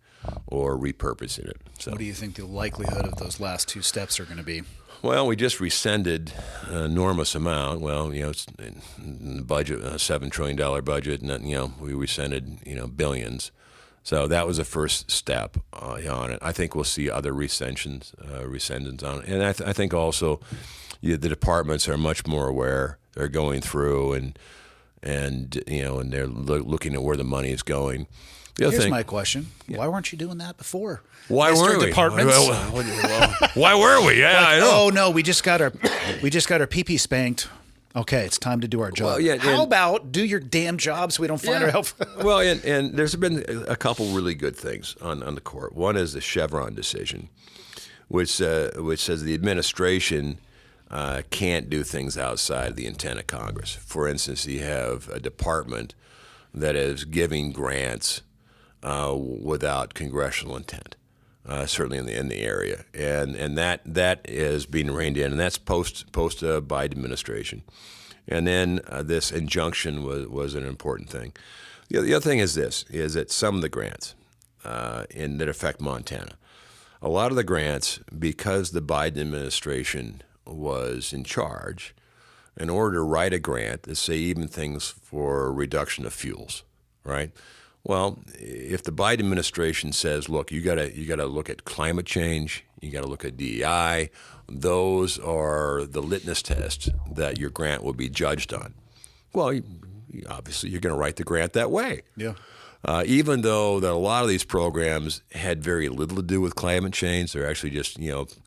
D: or repurposing it. So, what
C: do you think the likelihood of those last 2 steps are going to be?
D: Well, we just rescinded an enormous amount. Well, it's in the budget, a $7 trillion budget, and we rescinded billions. So that was the first step on it. I think we'll see other rescindings on it, and I think also the departments are much more aware. They're going through and they're looking at where the money is going.
C: Here's my question. Why weren't you doing that before?
D: Why weren't we?
C: Departments?
D: Why were we? Yeah, I know.
C: Oh no, we just got our pee-pee spanked. Okay, it's time to do our job.
D: Well,
C: How about do your damn job so we don't find our help?
D: Well, and there's been a couple really good things on the court. One is the Chevron decision, which says the administration can't do things outside the intent of Congress. For instance, you have a department that is giving grants without congressional intent. certainly in the area, and that is being reined in, and that's post Biden administration. And then this injunction was an important thing. The other thing is that some of the grants that affect Montana, a lot of the grants, because the Biden administration was in charge, in order to write a grant, they say even things for reduction of fuels, right? Well, if the Biden administration says, look, you gotta look at climate change, you gotta look at DEI, those are the litmus tests that your grant will be judged on. Well, obviously you're going to write the grant that way.
C: Yeah.
D: Even though that a lot of these programs had very little to do with climate change, they're actually just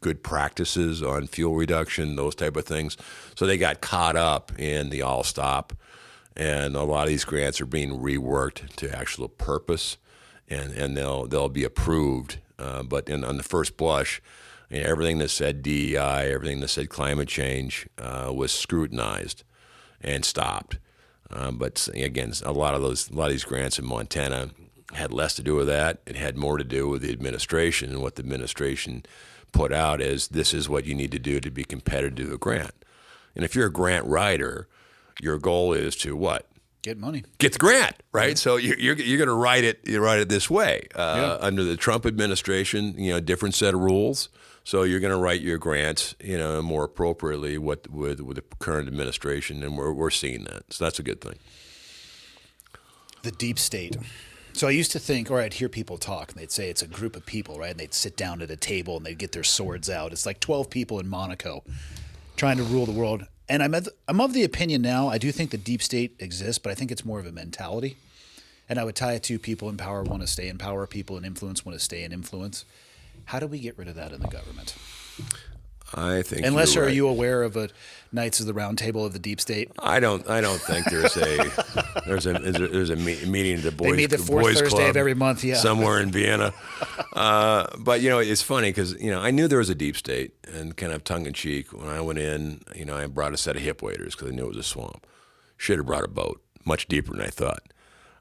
D: good practices on fuel reduction, those type of things. So they got caught up in the all stop, and a lot of these grants are being reworked to actual purpose, and they'll be approved. But on the first blush, everything that said DEI, everything that said climate change was scrutinized and stopped. But again, a lot of these grants in Montana had less to do with that. It had more to do with the administration, and what the administration put out is this is what you need to do to be competitive to a grant. And if you're a grant writer, your goal is to what?
C: Get money.
D: Get the grant, right? So you're going to write it this way. Under the Trump administration, different set of rules. So you're going to write your grants, more appropriately with the current administration, and we're seeing that. So that's a good thing.
C: The deep state. So I used to think, or I'd hear people talk, and they'd say it's a group of people, right? And they'd sit down at a table, and they'd get their swords out. It's like 12 people in Monaco trying to rule the world. And I'm of the opinion now, I do think the deep state exists, but I think it's more of a mentality. And I would tie it to people in power want to stay in power, people in influence want to stay in influence. How do we get rid of that in the government?
D: I think
C: unless
D: you're right.
C: Are you aware of a Knights of the Round Table of the deep state?
D: I don't think there's a meeting at the boys.
C: They meet the fourth
D: boys
C: Thursday
D: club
C: of every month, yeah,
D: somewhere in Vienna. But it's funny because I knew there was a deep state, and kind of tongue in cheek when I went in, I brought a set of hip waders because I knew it was a swamp. Should have brought a boat, much deeper than I thought.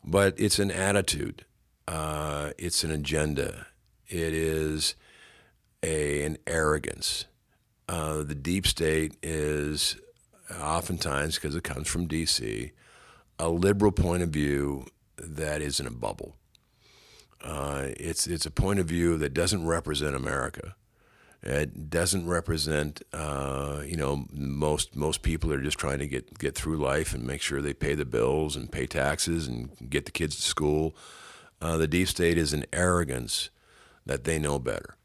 D: But it's an attitude. It's an agenda. It is an arrogance. The deep state is oftentimes, because it comes from D.C., a liberal point of view that is in a bubble. It's a point of view that doesn't represent America. It doesn't represent, most people are just trying to get through life and make sure they pay the bills and pay taxes and get the kids to school. The deep state is an arrogance that they know better.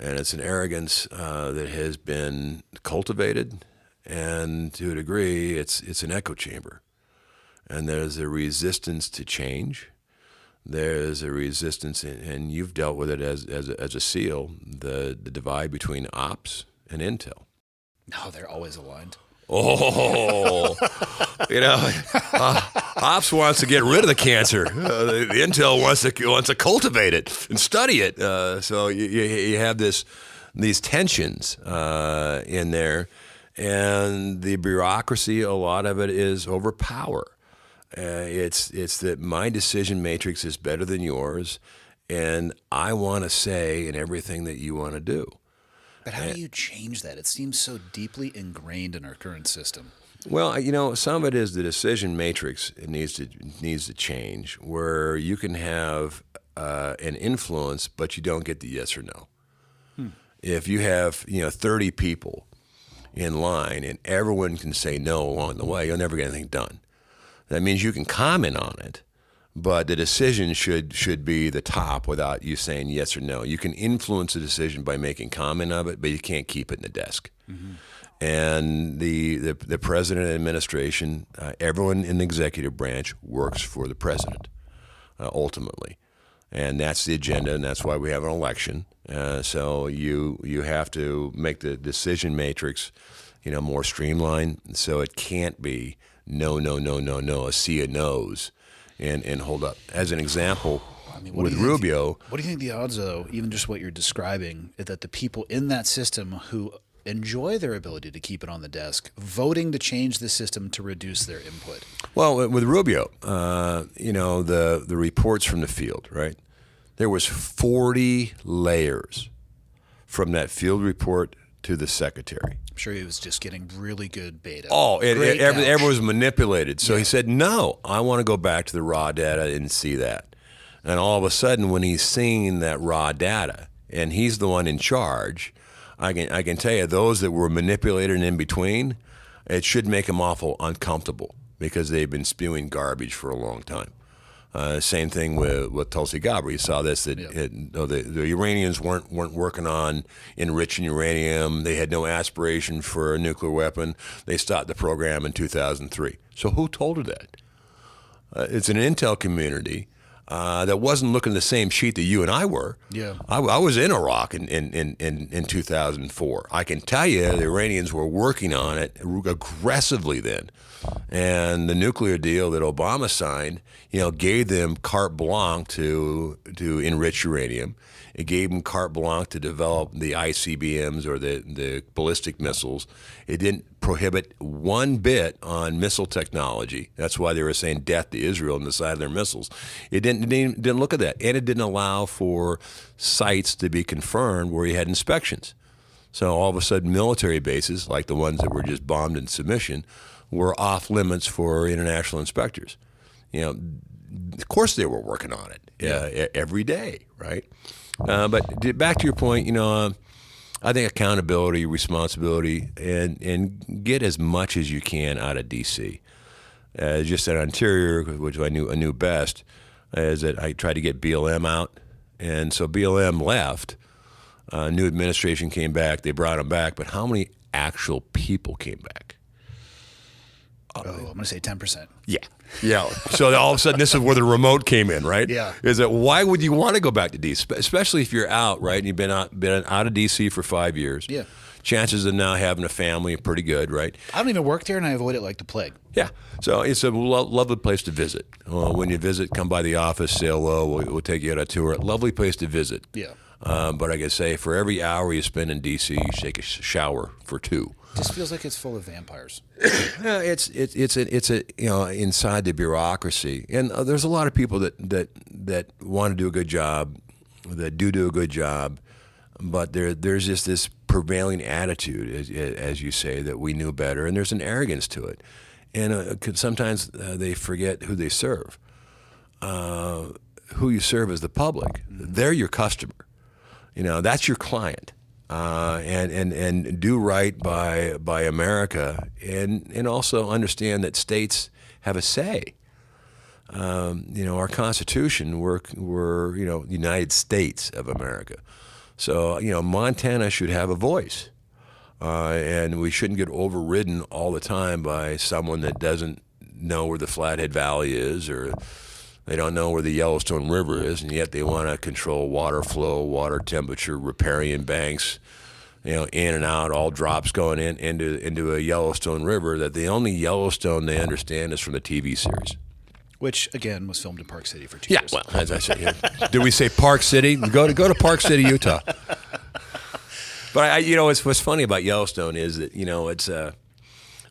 D: And it's an arrogance that has been cultivated, and to a degree, it's an echo chamber. And there's a resistance to change. There's a resistance, and you've dealt with it as a SEAL, the divide between ops and intel.
C: No, they're always aligned.
D: Oh, ops wants to get rid of the cancer. The intel wants to cultivate it and study it. So you have these tensions in there, and the bureaucracy. A lot of it is over power. It's that my decision matrix is better than yours, and I want to say in everything that you want to do.
C: But how do you change that? It seems so deeply ingrained in our current system.
D: Well, some of it is the decision matrix. It needs to change, where you can have an influence, but you don't get the yes or no. If you have 30 people in line and everyone can say no along the way, you'll never get anything done. That means you can comment on it, but the decision should be the top without you saying yes or no. You can influence a decision by making comment of it, but you can't keep it in the desk. Mm-hmm. And the president and administration, everyone in the executive branch works for the president, ultimately. And that's the agenda, and that's why we have an election. So you have to make the decision matrix, more streamlined. So it can't be no, a sea of no's. And hold up. As an example, with Rubio.
C: What do you think the odds, though, even just what you're describing, that the people in that system who enjoy their ability to keep it on the desk, voting to change the system to reduce their input?
D: Well, with Rubio, the reports from the field, right? There was 40 layers from that field report to the secretary.
C: I'm sure he was just getting really good beta.
D: Oh,
C: Great vouch.
D: everyone was manipulated. So he said, no, I want to go back to the raw data and see that. And all of a sudden, when he's seeing that raw data, and he's the one in charge, I can tell you, those that were manipulated and in between, it should make him awful uncomfortable because they've been spewing garbage for a long time. Same thing with Tulsi Gabbard. You saw this, that the Iranians weren't working on enriching uranium. They had no aspiration for a nuclear weapon. They stopped the program in 2003. So who told her that? It's an intel community that wasn't looking at the same sheet that you and I were.
C: Yeah.
D: I was in Iraq in 2004. I can tell you the Iranians were working on it aggressively then. And the nuclear deal that Obama signed, gave them carte blanche to enrich uranium. It gave them carte blanche to develop the ICBMs or the ballistic missiles. It didn't prohibit one bit on missile technology. That's why they were saying death to Israel on the side of their missiles. It didn't look at that. And it didn't allow for sites to be confirmed where you had inspections. So all of a sudden military bases, like the ones that were just bombed in submission, were off limits for international inspectors. Of course they were working on it every day, right? But back to your point, I think accountability, responsibility, and get as much as you can out of D.C. Just at Ontario, which I knew best, is that I tried to get BLM out, and so BLM left. New administration came back. They brought them back, but how many actual people came back?
C: I'm going to say 10%.
D: Yeah. So all of a sudden, this is where the remote came in, right?
C: Yeah.
D: Is that why would you want to go back to D.C., especially if you're out, right? And you've been out of D.C. for 5 years.
C: Yeah.
D: Chances of now having a family are pretty good, right?
C: I don't even work there, and I avoid it like the plague.
D: Yeah. So it's a lovely place to visit. When you visit, come by the office, say hello. We'll take you on a tour. Lovely place to visit.
C: Yeah.
D: But I can say for every hour you spend in D.C., you take a shower for 2.
C: Just feels like it's full of vampires.
D: It's inside the bureaucracy, and there's a lot of people that want to do a good job, that do a good job, but there's just this prevailing attitude, as you say, that we knew better, and there's an arrogance to it, and sometimes they forget who they serve. Who you serve is the public. They're your customer. That's your client. And do right by America, and also understand that states have a say. Our Constitution, we're United States of America. So Montana should have a voice, and we shouldn't get overridden all the time by someone that doesn't know where the Flathead Valley is, or they don't know where the Yellowstone River is, and yet they want to control water flow, water temperature, riparian banks, in and out, all drops going into a Yellowstone River, that the only Yellowstone they understand is from the TV series.
C: Which, again, was filmed in Park City for 2 years.
D: Yeah, well, as I said, did we say Park City? Go to Park City, Utah. But, what's funny about Yellowstone is that, it's...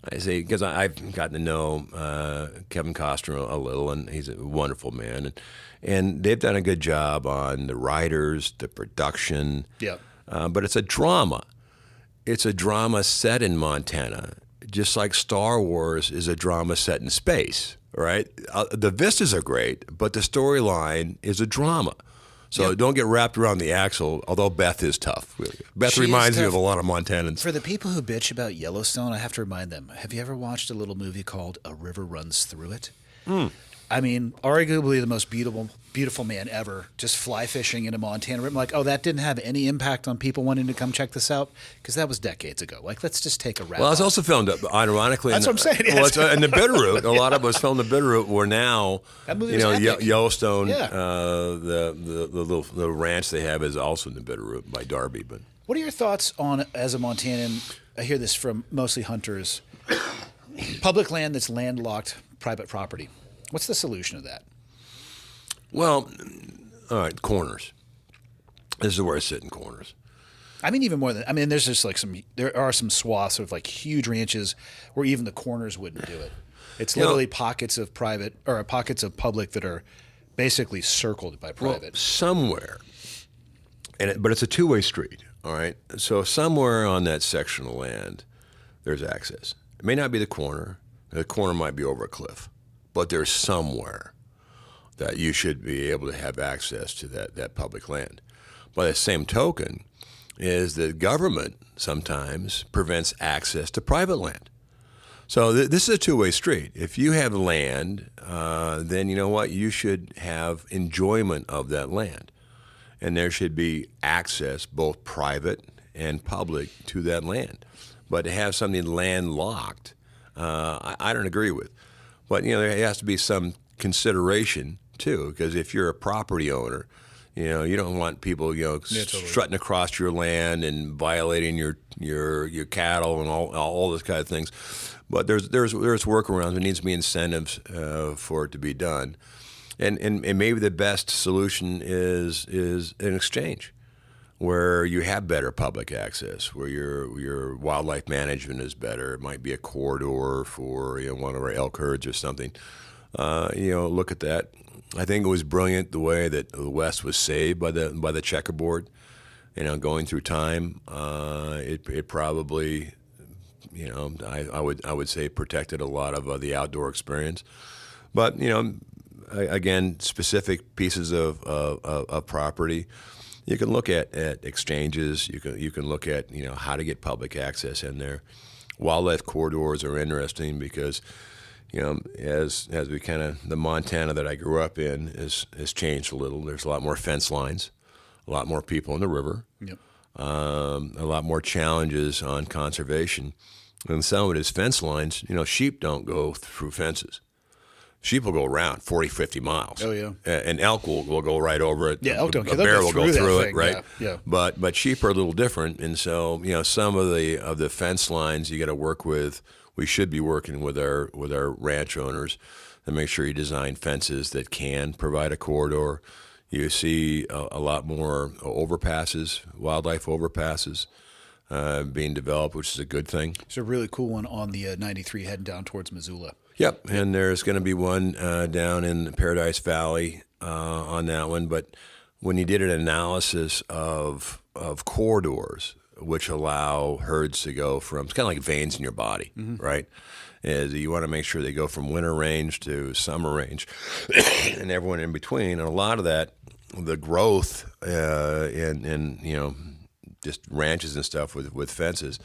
D: I say, because I've gotten to know Kevin Costner a little, and he's a wonderful man, and they've done a good job on the writers, the production.
C: Yeah.
D: But it's a drama. It's a drama set in Montana, just like Star Wars is a drama set in space, right? The vistas are great, but the storyline is a drama. So don't get wrapped around the axle, although Beth is tough. Beth reminds me of a lot of Montanans.
C: For the people who bitch about Yellowstone, I have to remind them, have you ever watched a little movie called A River Runs Through It? I mean, arguably the most beautiful man ever, just fly fishing in a Montana. I'm like, that didn't have any impact on people wanting to come check this out, because that was decades ago. Like, let's just take a wrap.
D: Well, it's also filmed, ironically.
C: That's what I'm saying.
D: Well, it's in the Bitterroot. A lot of us filmed the Bitterroot. Where now, Yellowstone, the ranch they have is also in the Bitterroot by Darby. But
C: what are your thoughts on, as a Montanan? I hear this from mostly hunters. Public land that's landlocked, private property. What's the solution to that?
D: Well, all right, corners. This is where I sit in corners.
C: I mean, even more than, there's just like there are some swaths of like huge ranches where even the corners wouldn't do it. It's literally pockets of private or pockets of public that are basically circled by private.
D: Well, somewhere, but it's a two-way street, all right? So somewhere on that section of land, there's access. It may not be the corner. The corner might be over a cliff, but there's somewhere that you should be able to have access to that public land. By the same token, is that government sometimes prevents access to private land. So this is a two-way street. If you have land, then you know what? You should have enjoyment of that land. And there should be access, both private and public, to that land. But to have something landlocked, I don't agree with. But, there has to be some consideration, too, because if you're a property owner, you don't want people,
C: totally.
D: strutting across your land and violating your cattle and all this kind of things. But there's workarounds. There needs to be incentives for it to be done, and maybe the best solution is an exchange, where you have better public access, where your wildlife management is better. It might be a corridor for one of our elk herds or something. Look at that. I think it was brilliant the way that the West was saved by the checkerboard. Going through time, it probably, I would say protected a lot of the outdoor experience. But again, specific pieces of property, you can look at exchanges. You can look at how to get public access in there. Wildlife corridors are interesting because, as we the Montana that I grew up in has changed a little. There's a lot more fence lines, a lot more people in the river,
C: Yep.
D: A lot more challenges on conservation. And some of it is fence lines. Sheep don't go through fences. Sheep will go around 40, 50 miles.
C: Oh, yeah.
D: And elk will go right over it.
C: Yeah, elk don't care.
D: A bear
C: They'll
D: will go through it,
C: thing.
D: right?
C: Yeah.
D: But sheep are a little different, and so some of the fence lines you got to work with. We should be working with our ranch owners to make sure you design fences that can provide a corridor. You see a lot more overpasses, wildlife overpasses being developed, which is a good thing.
C: There's a really cool one on the 93 heading down towards Missoula.
D: Yep, and there's going to be one down in Paradise Valley on that one. But when you did an analysis of corridors, which allow herds to go from, it's kind of like veins in your body, right? Is you want to make sure they go from winter range to summer range and everyone in between. And a lot of that, the growth in just ranches and stuff with fences,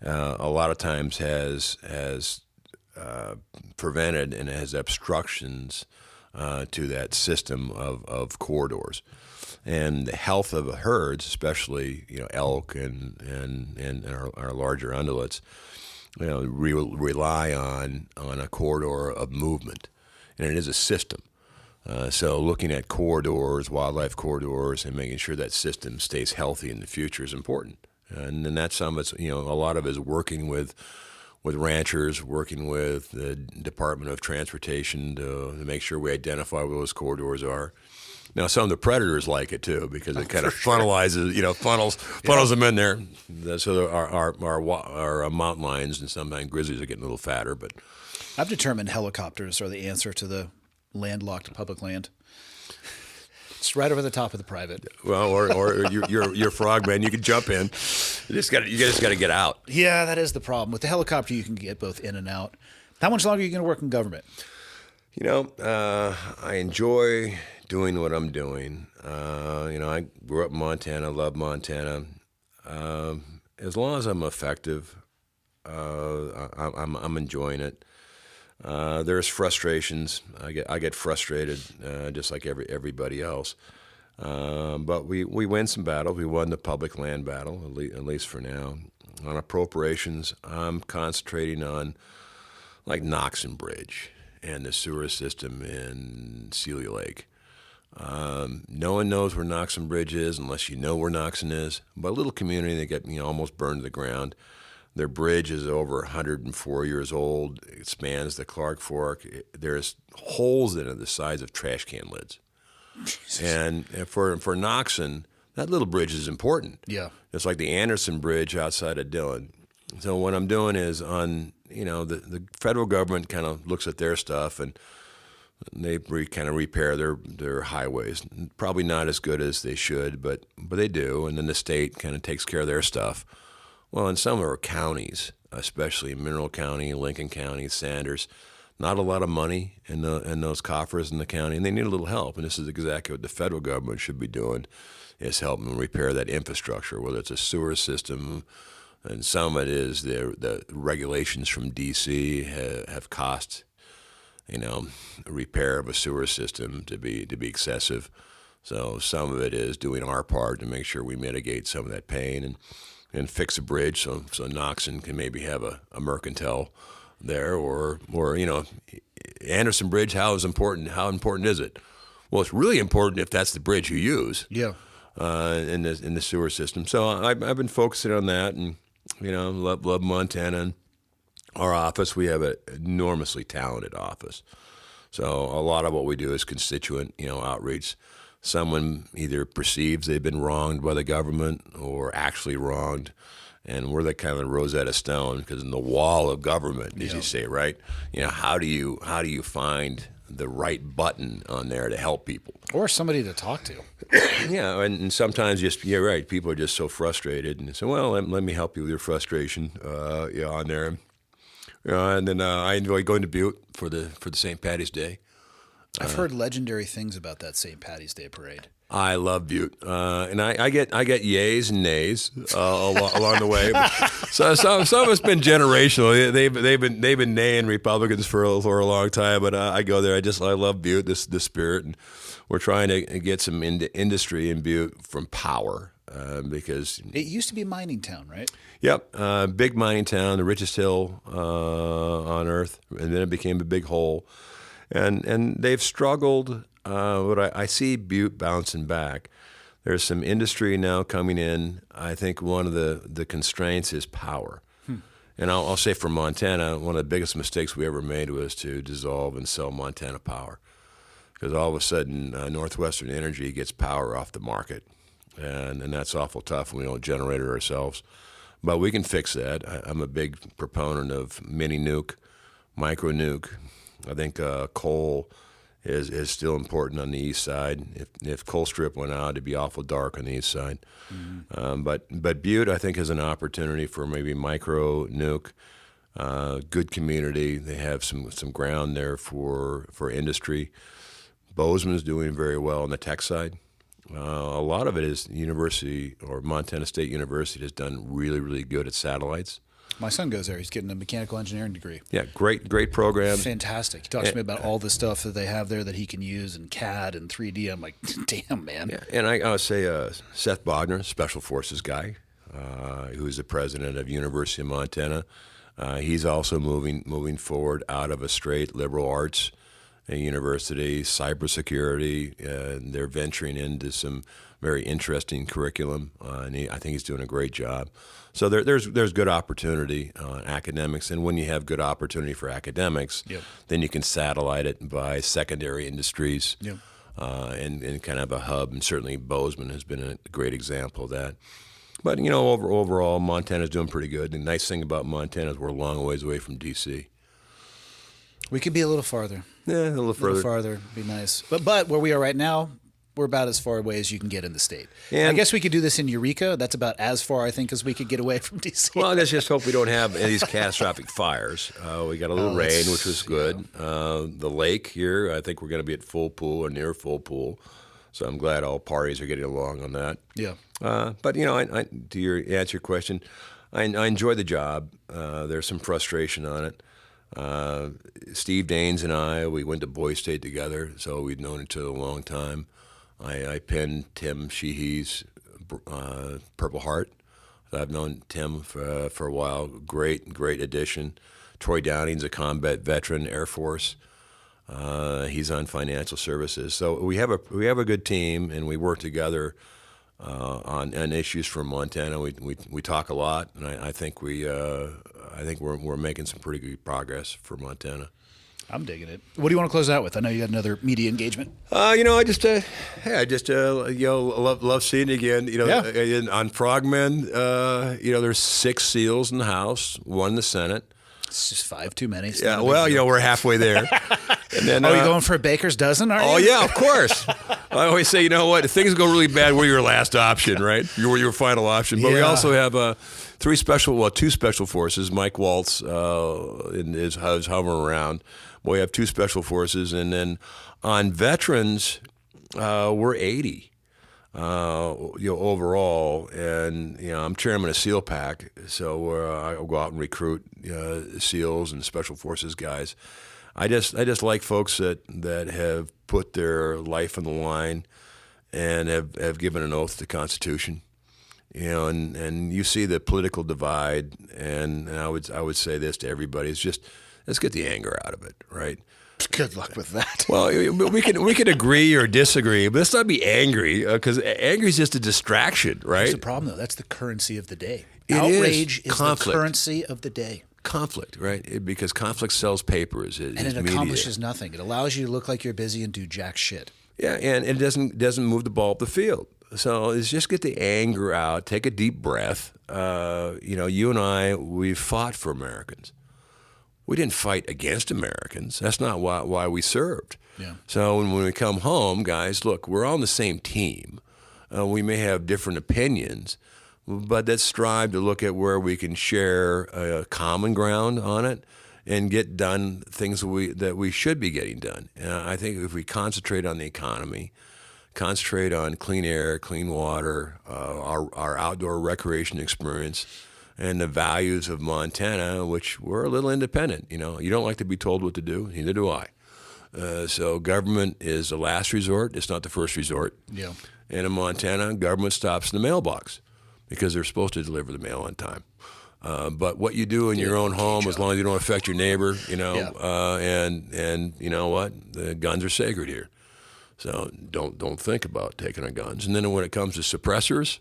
D: a lot of times has prevented and has obstructions to that system of corridors. And the health of the herds, especially elk and our larger undulates, rely on a corridor of movement, and it is a system. So looking at corridors, wildlife corridors, and making sure that system stays healthy in the future is important. And that's some of it's a lot of it is working with ranchers, working with the Department of Transportation to make sure we identify where those corridors are. Now, some of the predators like it too because it kind of funnels them in there. So our mountain lions and sometimes grizzlies are getting a little fatter. But
C: I've determined helicopters are the answer to the landlocked public land. It's right over the top of the private.
D: Well, or you're frogman, you can jump in. You just got to get out.
C: Yeah, that is the problem. With the helicopter, you can get both in and out. How much longer are you going to work in government?
D: I enjoy doing what I'm doing. I grew up in Montana, love Montana. As long as I'm effective, I'm enjoying it. There's frustrations. I get frustrated, just like everybody else. But we win some battles. We won the public land battle, at least for now. On appropriations, I'm concentrating on like Knoxon Bridge and the sewer system in Sealy Lake. No one knows where Knoxon Bridge is unless you know where Knoxon is. But a little community that get almost burned to the ground. Their bridge is over 104 years old. It spans the Clark Fork. There's holes in it the size of trash can lids. Jesus. And for Knoxon, that little bridge is important.
C: Yeah.
D: It's like the Anderson Bridge outside of Dillon. So what I'm doing is the federal government kind of looks at their stuff, and They kind of repair their highways. Probably not as good as they should, but they do. And then the state kind of takes care of their stuff. Well, in some of our counties, especially Mineral County, Lincoln County, Sanders, not a lot of money in those coffers in the county, and they need a little help. And this is exactly what the federal government should be doing, is helping repair that infrastructure, whether it's a sewer system, and some of it is the regulations from D.C. have cost, repair of a sewer system to be excessive. So some of it is doing our part to make sure we mitigate some of that pain and fix a bridge so Knoxon can maybe have a mercantile there, or Anderson Bridge. How important is it? Well, it's really important if that's the bridge you use.
C: Yeah.
D: In the sewer system. So I've been focusing on that, and love Montanan. Our office, we have an enormously talented office. So a lot of what we do is constituent, outreach. Someone either perceives they've been wronged by the government or actually wronged, and we're the kind of Rosetta Stone, because in the wall of government, as you say, right? How do you find the right button on there to help people,
C: or somebody to talk to?
D: Yeah, and sometimes you're right. People are just so frustrated, and say, "Well, let me help you with your frustration." On there, and then I enjoy going to Butte for the St. Patty's Day.
C: I've heard legendary things about that St. Patty's Day parade.
D: I love Butte, and I get yays and nays along the way. But so some of it's been generational. They've been naying Republicans for a long time, but I go there. I love Butte, the spirit, and we're trying to get some industry in Butte from power, because
C: it used to be a mining town, right?
D: Yep, big mining town, the richest hill on earth, and then it became a big hole, and they've struggled. But I see Butte bouncing back. There's some industry now coming in. I think one of the constraints is power. And I'll say for Montana, one of the biggest mistakes we ever made was to dissolve and sell Montana Power. Because all of a sudden, Northwestern Energy gets power off the market. And that's awful tough when we don't generate it ourselves. But we can fix that. I'm a big proponent of mini nuke, micro nuke. I think coal is still important on the east side. If Colstrip went out, it'd be awful dark on the east side. Mm-hmm. But Butte, I think, is an opportunity for maybe micro nuke. Good community. They have some ground there for industry. Bozeman is doing very well on the tech side. A lot of it is university, or Montana State University has done really, really good at satellites.
C: My son goes there. He's getting a mechanical engineering degree.
D: Yeah, great programs.
C: Fantastic. He talks to me about all the stuff that they have there that he can use in CAD and 3D. I'm like, damn, man.
D: Yeah, and I would say Seth Bogner, Special Forces guy, who's the president of University of Montana. He's also moving forward out of a straight liberal arts university, cybersecurity. They're venturing into some very interesting curriculum, and I think he's doing a great job. So there's good opportunity academics, and when you have good opportunity for academics, then you can satellite it by secondary industries, and kind of a hub. And certainly Bozeman has been a great example of that. But overall, Montana's doing pretty good. The nice thing about Montana is we're a long ways away from D.C.
C: We could be a little farther.
D: Yeah, a little further.
C: Would be nice. But where we are right now, we're about as far away as you can get in the state.
D: And
C: I guess we could do this in Eureka. That's about as far, I think, as we could get away from D.C.
D: Well, let's just hope we don't have these catastrophic fires. We got a little rain, which was good. The lake here, I think we're going to be at full pool or near full pool. So I'm glad all parties are getting along on that.
C: Yeah.
D: But, to answer your question, I enjoy the job. There's some frustration on it. Steve Daines and I, we went to Boise State together, so we'd known each other a long time. I penned Tim Sheehy's Purple Heart. I've known Tim for a while. Great addition. Troy Downing's a combat veteran, Air Force. He's on financial services. So we have a good team, and we work together on issues for Montana. We talk a lot, and I think we're making some pretty good progress for Montana.
C: I'm digging it. What do you want to close out with? I know you got another media engagement.
D: I just love seeing it again. On Frogmen, there's 6 seals in the House, 1 in the Senate.
C: It's just 5 too many. It's
D: Yeah,
C: not a big
D: well,
C: deal.
D: we're halfway there. And then,
C: Oh, you going for a baker's dozen, are you?
D: Oh, yeah, of course. I always say, you know what? If things go really bad, we're your last option, right? You're your final option. But we
C: Yeah. also
D: have two special forces. Mike Waltz is hovering around. We have 2 special forces. And then on veterans, we're 80. Overall, and I'm chairman of SEAL Pack, so I go out and recruit SEALs and special forces guys. I just like folks that have put their life on the line and have given an oath to the Constitution. And you see the political divide, and I would say this to everybody: it's just let's get the anger out of it, right?
C: Good luck with that.
D: Well, we can agree or disagree, but let's not be angry because anger is just a distraction, right?
C: That's the problem, though. That's the currency of the day.
D: It
C: Outrage is
D: conflict.
C: the currency of the day.
D: Conflict, right? Because conflict sells papers,
C: And it accomplishes nothing. It allows you to look like you're busy and do jack shit.
D: Yeah, and it doesn't move the ball up the field. So it's just get the anger out, take a deep breath. You and I, we've fought for Americans. We didn't fight against Americans. That's not why we served.
C: Yeah.
D: So when we come home, guys, look, we're all on the same team. We may have different opinions, but let's strive to look at where we can share a common ground on it and get done things that we should be getting done. I think if we concentrate on the economy, concentrate on clean air, clean water, our outdoor recreation experience, and the values of Montana, which we're a little independent. You don't like to be told what to do. Neither do I. So government is the last resort. It's not the first resort.
C: Yeah.
D: And in Montana, government stops in the mailbox because they're supposed to deliver the mail on time. But what you do in your own home, as long as you don't affect your neighbor, and you know what, the guns are sacred here. So don't think about taking our guns. And then when it comes to suppressors,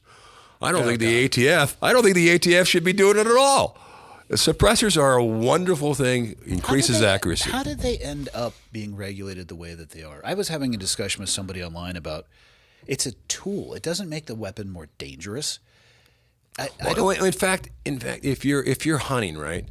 D: I don't think the ATF should be doing it at all. Suppressors are a wonderful thing, increases accuracy.
C: How did they end up being regulated the way that they are? I was having a discussion with somebody online about it's a tool. It doesn't make the weapon more dangerous.
D: In fact, if you're hunting, right,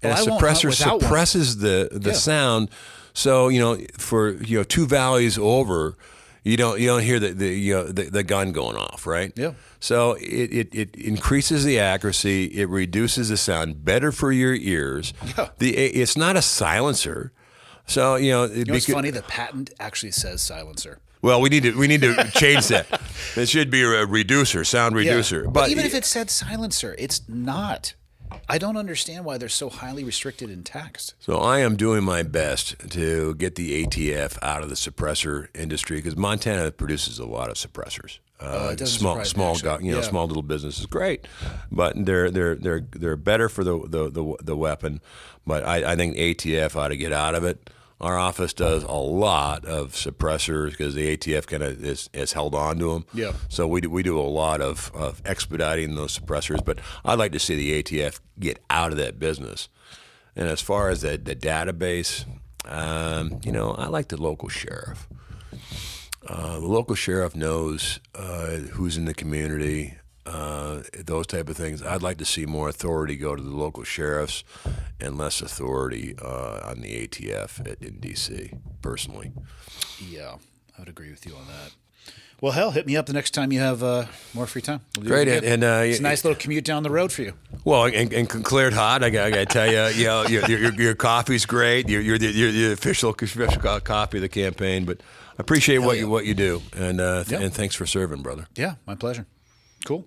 D: and
C: Well,
D: a
C: I won't hunt
D: suppressor
C: without
D: suppresses the sound, so for 2 valleys over, you don't hear the gun going off, right?
C: Yeah.
D: So it increases the accuracy. It reduces the sound. Better for your ears.
C: Yeah.
D: It's not a silencer. So
C: It's funny. The patent actually says silencer.
D: Well, we need to change that. It should be a reducer, sound reducer.
C: Yeah. But even if it said silencer, it's not. I don't understand why they're so highly restricted in text.
D: So I am doing my best to get the ATF out of the suppressor industry because Montana produces a lot of suppressors.
C: It doesn't surprise me, actually.
D: Small little businesses, great, but they're better for the weapon. But I think ATF ought to get out of it. Our office does a lot of suppressors because the ATF kind of is held on to them.
C: Yeah.
D: So we do a lot of expediting those suppressors. But I'd like to see the ATF get out of that business. And as far as the database, I like the local sheriff. The local sheriff knows who's in the community, those type of things. I'd like to see more authority go to the local sheriffs and less authority on the ATF in D.C., personally.
C: Yeah, I would agree with you on that. Well, hell, hit me up the next time you have more free time. We'll do
D: Great,
C: it again.
D: and
C: it's a nice little commute down the road for you.
D: Well, and cleared hot. I got to tell you, your coffee's great. You're the official copy of the campaign. But I appreciate what you do, and thanks for serving, brother.
C: Yeah, my pleasure. Cool.